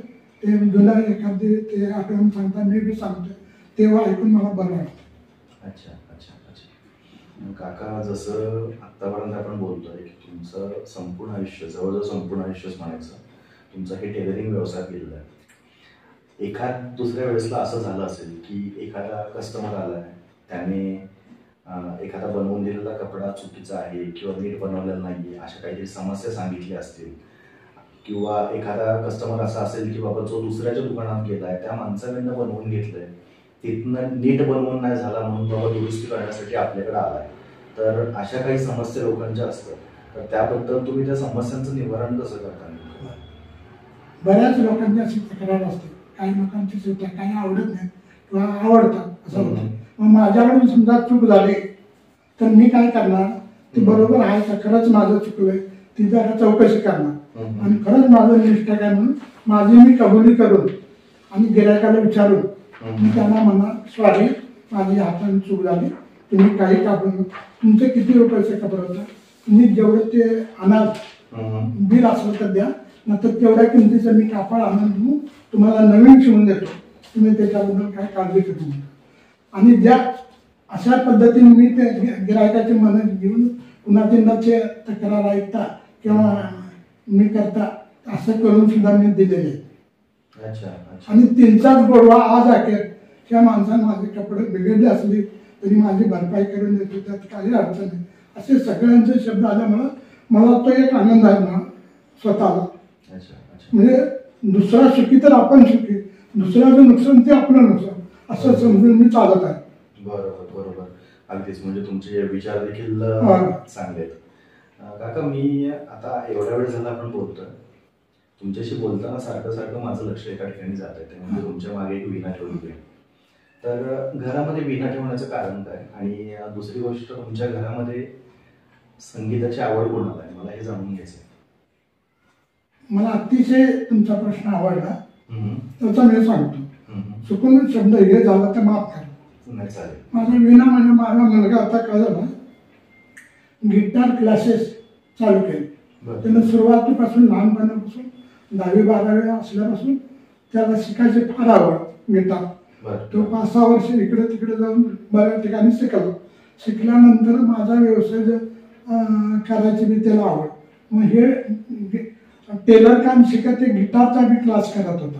Speaker 1: ते जुन्या एखादी ते आठवण सांगता मी बी सांगतो, तेव्हा ऐकून मला बरं वाटतं.
Speaker 2: अच्छा. काका, जसं आतापर्यंत आपण बोलतोय की तुमचं संपूर्ण आयुष्य, जवळजवळ संपूर्ण आयुष्यच म्हणायचं, तुमचा हे टेलरिंग व्यवसाय केलेला आहे. एखाद दुसऱ्या वेळेसला असं झालं असेल की एखादा कस्टमर आलाय, त्याने एखादा बनवून दिलेला कपडा चुकीचा आहे किंवा नीट बनवलेला नाहीये अशा काहीतरी समस्या सांगितल्या असतील, किंवा एखादा कस्टमर असा असेल की बाबा जो दुसऱ्याच्या दुकानात गेलाय, त्या माणसाकडनं बनवून घेतलंय, तिथनं नीट बनवून नाही झाला म्हणून बाबा दुरुस्ती करण्यासाठी आपल्याकडे आलाय, तर अशा काही समस्या लोकांच्या असतात, तर त्याबद्दल तुम्ही त्या समस्यांचं निवारण कसं करता?
Speaker 1: बऱ्याच लोकांची अशी तक्रार असते, काही लोकांची सुद्धा काही आवडत नाही किंवा आवडतात असं होतं. मग माझ्याकडून समजा चूक झाली तर मी काय करणार, ती बरोबर आहे का, खरंच माझं चुकलंय ती जरा चौकशी करणार आणि खरंच माझं मिस्टेक आहे म्हणून माझी मी कबुली करून आणि गिरायकाला विचारून मी त्यांना म्हणणार, सॉरी माझी हाताने चूक झाली, तुम्ही काही कापड, तुमचे किती रुपयाचे कपडे होतं, तुम्ही जेवढं ते आणाल बिल असलं तर द्या, नंतर तेवढ्या किमतीचं मी कापड आणून तुम्हाला नवीन शिवून देतो, तुम्ही त्याच्याबद्दल काय काळजी करू नका. आणि ज्या अशा पद्धतीने मी ते गिरायकाचे मदत घेऊन कुणाची नचे तक्रार ऐकता किंवा मी करता असं करून सुद्धा मी दिलेले. आणि त्यांचाच गोडवा आज अखेर त्या माणसाने माझे कपडे बिघडले असले तरी माझी भरपाई करून देतो, त्यात काही अडचण नाही, असे सगळ्यांचे शब्द आल्यामुळं मला तो एक आनंद आहे ना स्वतःला. म्हणजे दुसरा सुखी तर आपण सुखी, दुसऱ्याचं नुकसान ते आपलं नुकसान असं समजून मी चालत आहे.
Speaker 2: बरोबर बरोबर, अगदीच. म्हणजे तुमचे विचार देखील चांगले आहेत. काका, मी आता एवढ्या वेळ झाला आपण बोलतोय, तुमच्याशी बोलताना सारखं सारखं माझं लक्ष एका ठिकाणी जात आहे, ते म्हणजे तुमच्या मागे एक विणा ठेवली. तर घरामध्ये विणा ठेवण्याचं कारण काय, आणि दुसरी गोष्ट तुमच्या घरामध्ये संगीताची आवड कोणाला आहे, मला हे जाणून घ्यायचं.
Speaker 1: मला अतिशय तुमचा प्रश्न आवडला, त्याचा मी सांगतो. चुकून शब्द हे झाला तर माफ करा. माझा विणा म्हणजे माझा मुलगा आता काय झाला, गिटार क्लासेस चालू केले. त्यानं सुरुवातीपासून लहानपणापासून 10वी 12वी असल्यापासून त्याला शिकायची फार आवड गिटार. तो 5-6 वर्ष इकडे तिकडे जाऊन बऱ्याच ठिकाणी शिकला. शिकल्यानंतर माझा व्यवसाय करायची मी त्याला आवड. मग हे टेलर काम शिकत ते गिटारचा बी क्लास करत होता.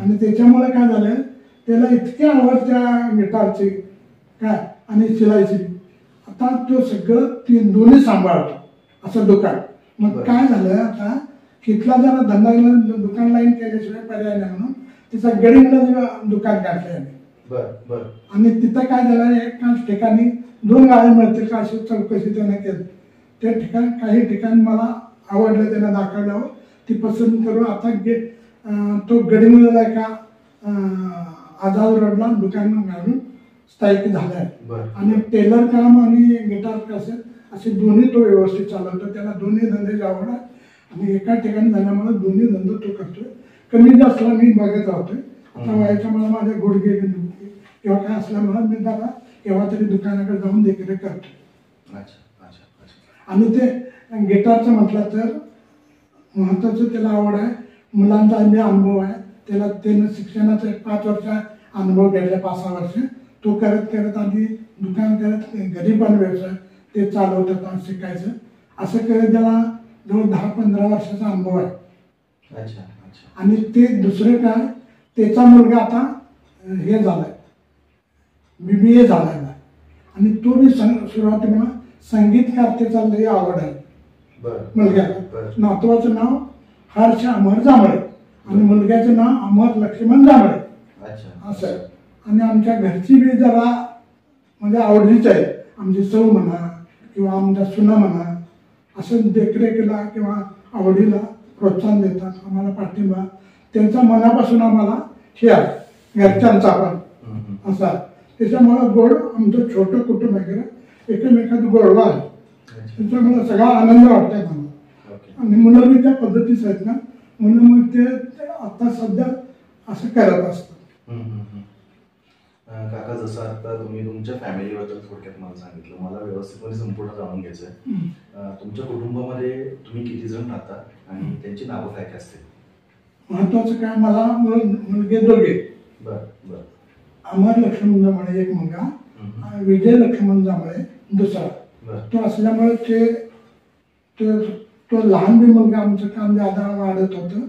Speaker 1: आणि त्याच्यामुळे काय झालं, त्याला इतकी आवड त्या गिटारची काय आणि शिलाईची, आता तो सगळं ते दोन्ही सांभाळतो असं दुकान. मग काय झालं, आता तिथला जरा धंदा दुकान लाईन केल्याशिवाय पर्याय नाही म्हणून तिचा गडिंगला दुकान काढले. आणि तिथं काय झालं, एकाच ठिकाणी 2 गाड्या मिळतील का अशी चौकशी त्याने केली. त्या ठिकाणी काही ठिकाणी मला आवडलं, त्याला दाखवल्यावर ती पसंत करून आता तो गडिंगला एका आझाद रोडला दुकान घालून स्थायिक झाला आहे. आणि टेलर काम आणि गिटार क्लासेस असे दोन्ही तो व्यवस्थित चालवतो. त्याला दोन्ही धंद्याची आवड आहे आणि एका ठिकाणी झाल्यामुळे दोन्ही धंदे तो करतोय. कमी जास्तला मी बघत राहतोय. आता वयाच्या मला माझ्या गुडघे किंवा काय असल्यामुळे मी त्याला केव्हा तरी दुकानाकडे जाऊन देखरेख करतो. आणि ते गिटारचं म्हटलं तर महत्वाचं त्याला आवड आहे, मुलांचा मी अनुभव आहे. त्यानं शिक्षणाचा 5 वर्ष अनुभव घेतला, 5-6 वर्ष तो करत करत आधी दुकान करत घरी पण व्यवसाय ते चालवत होता, शिकायचं असं करत त्याला जवळ 10-15 वर्षाचा अनुभव आहे. आणि ते दुसरं काय, त्याचा मुलगा आता हे झालाय, BBA झालाय आणि तो बी सुरुवातीला संगीतकार, त्याचा लई आवड आहे मुलग्याला. नातवाचं नाव हर्ष अमर जांभळे आणि मुलग्याचं नाव अमर लक्ष्मण जांभळे असं. आणि आमच्या घरची बी जरा म्हणजे आवडीच आहे. आमची सौ म्हणा किंवा आमच्या सुना म्हणा असं देखरेखीला किंवा आवडीला प्रोत्साहन देतात, आम्हाला पाठिंबा त्यांचा मनापासून आम्हाला हे आहे घरच्यांचा पण असा. त्याच्यामुळे गोड आमचं छोटं कुटुंब आहे, एकमेकात गोडवा आहे, त्याच्यामुळे सगळा आनंद वाटतोय मला. आणि मुलं बी त्या पद्धतीच आहेत ना, म्हणून मग ते आता सध्या असं करत असतात.
Speaker 2: काका, जसं आता तुम्ही तुमच्या फॅमिलीबद्दल थोडक्यात मला सांगितलं, मला व्यवस्थितपणे संपूर्ण जाणून घ्यायचं आहे. तुमच्या कुटुंबामध्ये तुम्ही किती जण राहता आणि त्यांची नावं काय काय असतील?
Speaker 1: महत्वाचं काय, मला मुलगे दोघे. अमर लक्ष्मण जांभळे एक मुलगा, विजय लक्ष्मण जांभळे दुसरा. तो असल्यामुळे तो लहान बी मुलगा आमचं काम ज्यादा वाढत होतं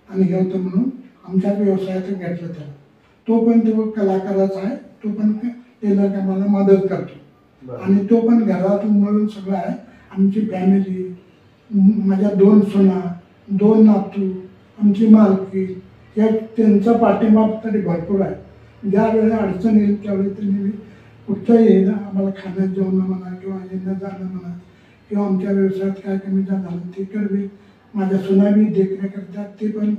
Speaker 1: आणि हे होतं म्हणून आमच्या व्यवसायात घेतलं त्याला. तो पण तो कलाकारच आहे, तो पण टेलर कामाला मदत करतो. आणि तो पण घरातून मिळून सगळं आहे. आमची फॅमिली, माझ्या 2 सुना, 2 नातू, आमची मालकी, या त्यांचा पाठिंबा तरी भरपूर आहे. ज्या वेळेला अडचण येईल त्यावेळी त्यांनी कुठचंही येईल आम्हाला खाण्यात जेवणं म्हणा किंवा येणं जाणं म्हणा किंवा आमच्या व्यवसायात काय कमी झालं ते करवी माझ्या सुनाबी देखरेख करतात. ते पण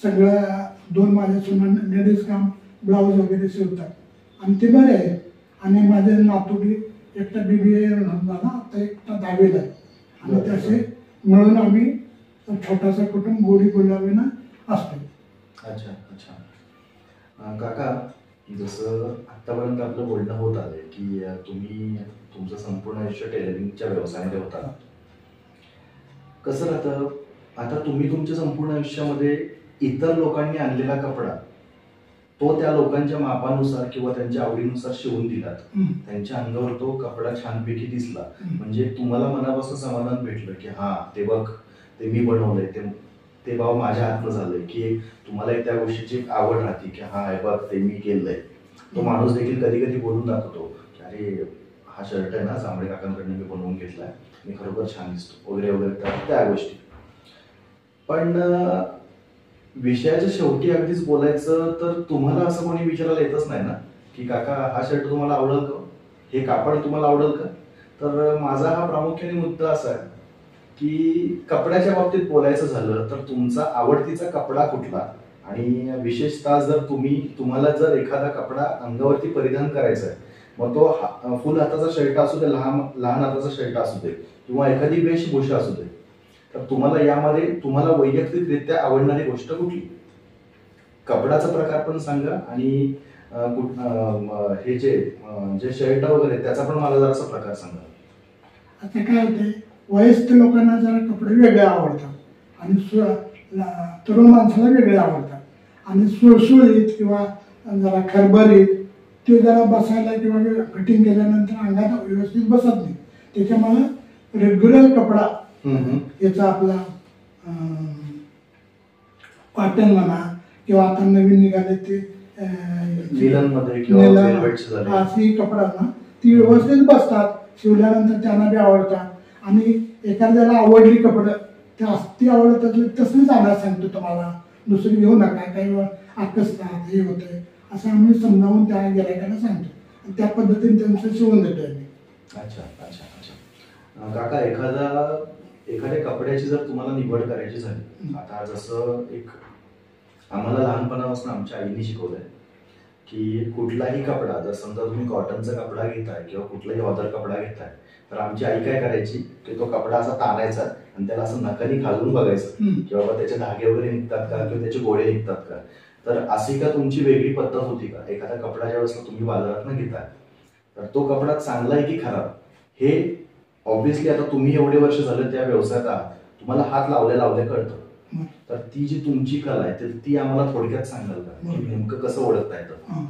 Speaker 1: सगळं 2 माझ्या सुना लेडीज काम ब्लाऊज वगैरे शिवतात आणि ते बरे आहे. आणि माझे नातू बी एकटा BBA झाला, आता एकटा 10वीला आहे. आणि तसे मिळून आम्ही छोटासा कुटुंब गोडी गुलाबीनं असतो.
Speaker 2: अच्छा अच्छा. काका, जसं आतापर्यंत आपलं बोलणं होत आलंय की तुम्ही तुमचं संपूर्ण आयुष्य टेलरिंगच्या व्यवसायामध्ये होता. कसं राहतं, आता तुम्ही तुमच्या संपूर्ण आयुष्यामध्ये इतर लोकांनी आणलेला कपडा तो त्या लोकांच्या मापानुसार किंवा त्यांच्या आवडीनुसार शिवून दिलात, त्यांच्या अंगावर तो कपडा छानपैकी दिसला म्हणजे तुम्हाला मनापासून समाधान भेटलं की हा ते बघ ते मी बनवलंय, ते भाव माझ्या हातनं झालंय, की तुम्हाला त्या गोष्टीची आवड राहते की हा हे बघ ते मी केलंय. तो माणूस देखील कधी कधी बोलून दाखवतो की अरे हा शर्ट आहे ना जांभळे काकांकडनं मी बनवून घेतलाय, मी खरोखर छान दिसतो वगैरे वगैरे त्या गोष्टी. पण विषयाच्या शेवटी अगदीच बोलायचं तर तुम्हाला असं कोणी विचारायला येतच नाही ना की काका हा शर्ट तुम्हाला आवडेल का, हे कापड तुम्हाला आवडेल का. तर माझा हा प्रामुख्याने मुद्दा असा आहे की कपड्याच्या बाबतीत बोलायचं झालं तर तुमचा आवडतीचा कपडा कुठला, आणि विशेषतः जर तुम्हाला जर एखादा कपडा अंगावरती परिधान करायचा आहे, मग तो फुल हाताचा शर्ट असू दे, लहान हाताचा शर्ट असू दे किंवा एखादी वेशभूषा असू दे, तर तुम्हाला यामध्ये तुम्हाला वैयक्तिकरित्या आवडणारी गोष्ट कुठली, कपडाचा प्रकार पण सांगा आणि हे जे शर्ट वगैरे त्याचा पण मला जरासा प्रकार सांगा.
Speaker 1: आता काय होते, वयस्क लोकांना जरा कपडे वेगळे आवडतात आणि तरुण माणसाला वेगळे आवडतात. आणि सुळसुळीत किंवा जरा खरबरीत ते जरा बसायला किंवा कटिंग केल्यानंतर अंगात व्यवस्थित बसत नाही. त्याच्यामुळे रेग्युलर कपडा याचा आपला कॉटन म्हणा किंवा आता नवीन निघाले ते अशी कपडा ना ती व्यवस्थित बसतात, शिवल्यानंतर त्यांना बी आवडतात. आणि एखाद्याला आवडली कपडं ती आवडत तसलीच आणायला सांगतो तुम्हाला, दुसरी घेऊ नका, काही वेळ आकसतात हे होतंय असं आम्ही समजावून त्या गिरायकाला सांगतो आणि त्या पद्धतीने त्यांचं शिवून देतो आम्ही.
Speaker 2: अच्छा अच्छा अच्छा. काका, एखाद्या कपड्याची जर तुम्हाला निवड करायची झाली, आता जसं एक आम्हाला लहानपणापासून आमच्या आईने शिकवलंय की कुठलाही कपडा जर समजा तुम्ही कॉटनचा कपडा घेताय किंवा कुठलाही ऑदर कपडा घेताय तर आमची आई काय करायची की तो कपडा असा ताणायचा आणि त्याला असं नखानी घालून बघायचं की बाबा त्याचे धागे वगैरे निघतात का किंवा त्याचे गोळे निघतात का. तर अशी का तुमची वेगळी पद्धत होती का, एखादा कपडा ज्या वेळेस तुम्ही बाजारात घेताय तर तो कपडा चांगला आहे की खराब, हे ऑब्व्हियसली आता तुम्ही एवढे वर्ष झाले त्या व्यवसायात आहात, तुम्हाला हात लावल्या कळतं. तर ती जी तुमची कला आहे तर ती आम्हाला थोडक्यात सांगाल का की नेमकं कसं ओळखता येतं.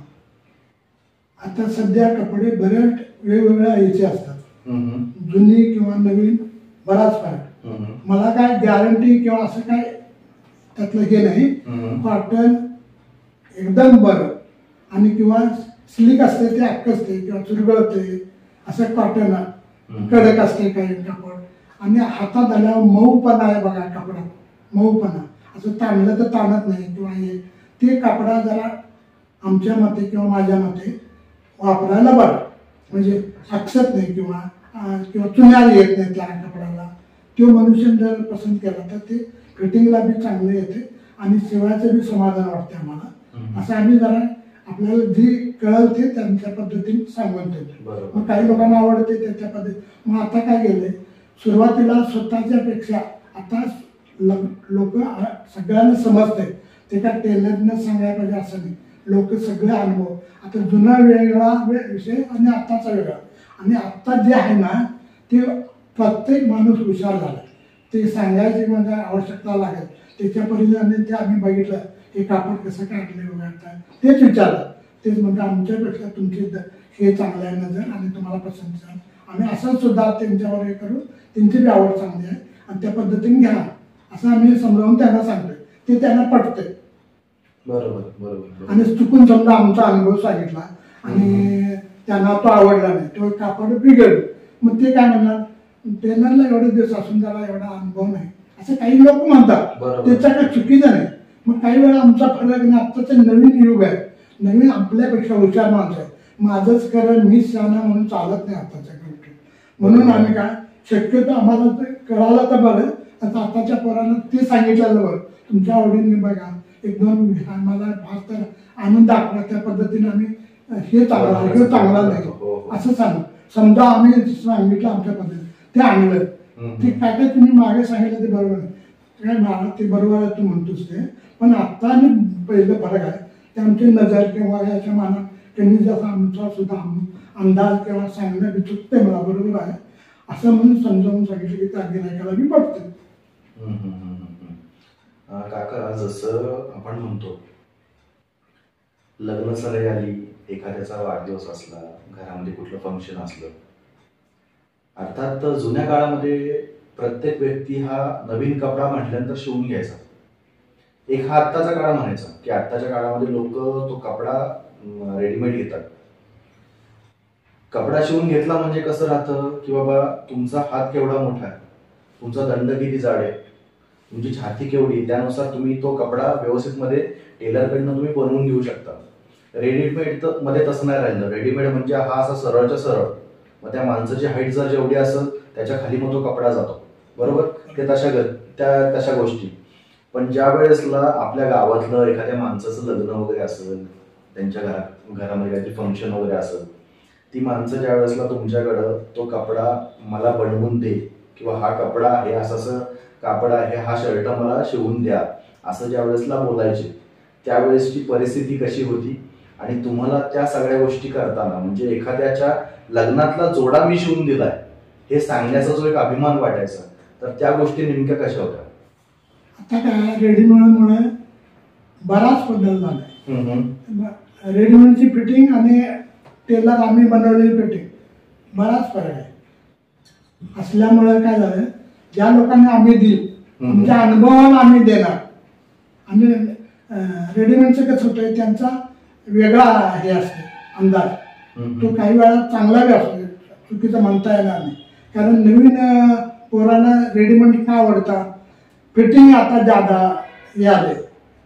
Speaker 1: आता सध्या कपडे बऱ्याच वेगवेगळ्या याचे असतात, जुनी किंवा नवीन बराच फरक. मला काय गॅरंटी किंवा असं काय त्यातलं हे नाही. कॉटन एकदम बरं आणि किंवा स्लिक असते ते अक्कसते किंवा चुरगळते असं कॉटन कडक असते काही कापड. आणि हातात आल्यावर मऊपणा आहे बघा कपडा, मऊपणा असं ताणलं तर ताणत नाही किंवा हे ते कपडा जरा आमच्या मते किंवा माझ्या मते वापरायला बरं, म्हणजे अक्षत नाही किंवा चुन्याला येत नाही त्या कपड्याला. तो मनुष्य जर पसंत केला तर ते फिटिंगला बी चांगले येते आणि शिवायचं बी समाधान वाटते आम्हाला. असं आम्ही जरा आपल्याला जी कळल ते त्यांच्या पद्धतीने सांगून देतो. मग काही लोकांना आवडते त्याच्या पद्धती. मग आता काय गेलंय, सुरुवातीला स्वतःच्या पेक्षा आता लोक सगळ्यांना समजते, ते काय टेलरनं सांगायला पाहिजे असं नाही. लोक सगळे अनुभव, आता जुना वेगळा विषय आणि आत्ताचा वेगळा. आणि आत्ता जे आहे ना ते प्रत्येक माणूस हुशार झाला, ते सांगायची म्हणजे आवश्यकता लागेल त्याच्या परिणामी ते आम्ही बघितलं हे कापड कसं काढले वगैरे तेच विचारलं. तेच म्हणजे आमच्यापेक्षा तुमची हे चांगलं आहे नजर आणि तुम्हाला पसंत झालं, आम्ही असं सुद्धा त्यांच्यावर हे करू, त्यांची बी आवड चांगली आहे आणि त्या पद्धतीने घ्या असं आम्ही समजावून त्यांना सांगतोय, ते त्यांना पटतंय.
Speaker 2: बरोबर बरोबर.
Speaker 1: आणि चुकून समजा आमचा अनुभव सांगितला आणि त्यांना तो आवडला नाही, तो कापड बिघडलं, मग ते काय म्हणणार टेलरला एवढे दिवस असून त्याला एवढा अनुभव नाही असं काही लोक म्हणतात, त्याचा काही चुकीचं नाही. मग काही वेळा आमचा फरक नाही. आत्ताचं नवीन युग आहे, नवीन आपल्यापेक्षा हुशार माणसं आहे. माझंच करण मीच शहाणा म्हणून चालत नाही आताच्या गोष्टी. म्हणून आम्ही काय शक्यतो आम्हाला ते कळालं तर बरं. आता आताच्या पोरांना ते सांगितलेलं बरं, तुमच्या आवडीने बघा, एक दोन आम्हाला फार तर आनंद दाखवा, त्या पद्धतीने आम्ही हे चांगला हे चांगला नाही असं सांगू. समजा आम्ही सांगितलं आमच्या पद्धतीने ते आणलं, ते काय काय तुम्ही मागे सांगितलं ते बरोबर आहे, काय मला ते बरोबर आहे तू म्हणतोस ते. पण आता आणि पहिलं फरक आहे ते आमची नजर किंवा याच्या मानात त्यांनी जसं आमचा सुद्धा अंदाज किंवा सांगणं बी चुकते मला बरोबर आहे असं म्हणून समजावून सांगितलं की त्या गिरायकाला बी पडते.
Speaker 2: काका जसं आपण म्हणतो लग्न सराई आली, एखाद्याचा वाढदिवस असला, घरामध्ये कुठलं फंक्शन असलं, अर्थात जुन्या काळामध्ये प्रत्येक व्यक्ती हा नवीन कपडा म्हटल्यानंतर शिवून घ्यायचा. एक हा आत्ताचा काळ म्हणायचा की आत्ताच्या काळामध्ये लोक तो कपडा रेडीमेड घेतात. कपडा शिवून घेतला म्हणजे कसं राहतं की बाबा तुमचा हात केवढा मोठा आहे, तुमचा दंड किती जाड आहे, तुमची छाती केवढी, त्यानुसार तुम्ही तो कपडा व्यवस्थित मध्ये टेलरकडनं तुम्ही बनवून घेऊ शकता. रेडीमेड मध्ये तसं नाही राहिलं. रेडीमेड म्हणजे हा असा सरळच्या सरळ, मग त्या माणसाची हाईट जर जेवढी असेल त्याच्या खाली मग तो कपडा जातो, बरोबर. ते तशा गोष्टी. पण ज्या वेळेसला आपल्या गावातलं एखाद्या माणसाचं लग्न वगैरे असेल, त्यांच्या घरामध्ये काहीतरी फंक्शन वगैरे असेल, ती माणसं ज्या वेळेसला तुमच्याकडं तो कपडा मला बनवून दे किंवा हा कपडा आहे असं कापड आहे, हा शर्ट मला शिवून द्या असं ज्या वेळेसला बोलायचे, त्यावेळेसची परिस्थिती कशी होती आणि तुम्हाला त्या सगळ्या गोष्टी करताना म्हणजे एखाद्याच्या लग्नातला जोडा मी शिवून दिलाय हे सांगण्याचा जो एक अभिमान वाटायचा, तर त्या गोष्टी नेमक्या कशा होत्या?
Speaker 1: आता काय रेडीमेडमुळे बराच बदल झालाय. रेडीमेडची फिटिंग आणि टेलर आम्ही बनवलेली फिटिंग बराच फरक आहे. असल्यामुळे काय झालं, ज्या लोकांना आम्ही दिल आमच्या अनुभवाला आम्ही देणार. आणि रेडीमेडचं कसं होतंय त्यांचा वेगळा हे असते अंदाज, तो काही वेळा चांगला बी असतो, चुकीचं म्हणता येणार नाही. कारण नवीन पोरांना रेडीमेड का आवडतात, फिटिंग आता जादा हे आले.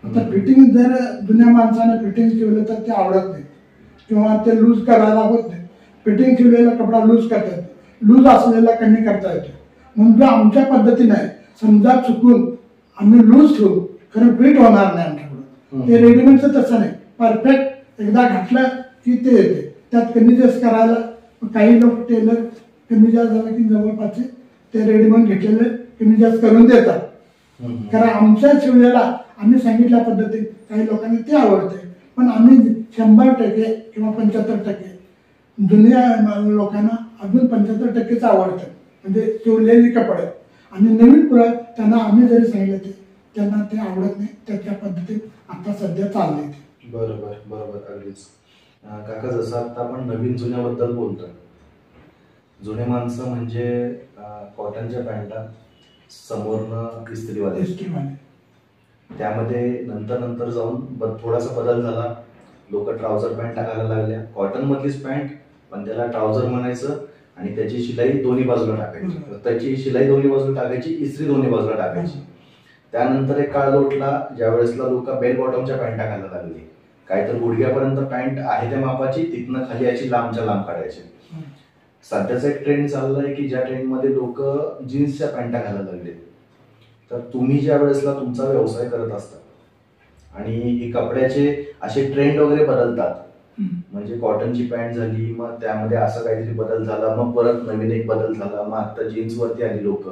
Speaker 1: आता फिटिंग जर जुन्या माणसाने फिटिंग शिवलं तर ते आवडत नाही किंवा ते लूज करायला होत नाही. फिटिंग शिवलेला कपडा लूज करता येतो, लूज असलेला कमी करता येतो. म्हणजे आमच्या पद्धतीने आहे, समजा चुकून आम्ही लूज ठेवू खरं फिट होणार नाही आमच्याकडून. ते रेडीमेडचं तसं नाही, परफेक्ट एकदा घातलं की ते येते. त्यात कमी जास्त करायला काही लोक टेलर कमी जास्त झालं की जवळपास ते रेडीमेड घेतलेले कमी जास्त करून देतात. कारण आमच्या शिवलेला आम्ही सांगितल्या पद्धतीने काही लोकांना ते आवडते. पण आम्ही 100% किंवा 75% जुन्या लोकांना अजून 75%च आवडतं, म्हणजे शिवलेली कपडे. आणि नवीन पुढं त्यांना आम्ही जरी सांगितलं त्यांना ते आवडत नाही. त्याच्या पद्धतीने आता सध्या चाललंय.
Speaker 2: बरोबर बरोबर अगदीच. काका जसं आता आपण नवीन जुन्याबद्दल बोलतोय, जुने माणसं म्हणजे कॉटनच्या पॅन्टा समोरनं इस्त्रीवाले, त्यामध्ये नंतर जाऊन थोडासा बदल झाला. लोक ट्राउझर पॅन्ट टाकायला लागल्या, कॉटन मधलीच पॅन्ट पण त्याला ट्राउझर म्हणायचं आणि त्याची शिलाई दोन्ही बाजूला टाकायची, त्याची शिलाई दोन्ही बाजूला टाकायची, इस्त्री दोन्ही बाजूला टाकायची. त्यानंतर एक काळ लोटला ज्या वेळेसला लोक बेल बॉटमच्या पॅन्ट टाकायला लागली. काय तर गुडघ्यापर्यंत पॅन्ट आहे त्या मापाची, तिथनं खाली याची लांबच्या लांब काढायची. सध्याचा एक ट्रेंड चाललाय की ज्या ट्रेंडमध्ये लोक जीन्सच्या पॅन्टा घालायला लागले. तर तुम्ही ज्या वेळेसला तुमचा व्यवसाय करत असता आणि हे कपड्याचे असे ट्रेंड वगैरे बदलतात, म्हणजे कॉटनची पॅन्ट झाली, मग त्यामध्ये असं काहीतरी बदल झाला, मग परत नवीन एक बदल झाला, मग आता जीन्स वरती आली लोक.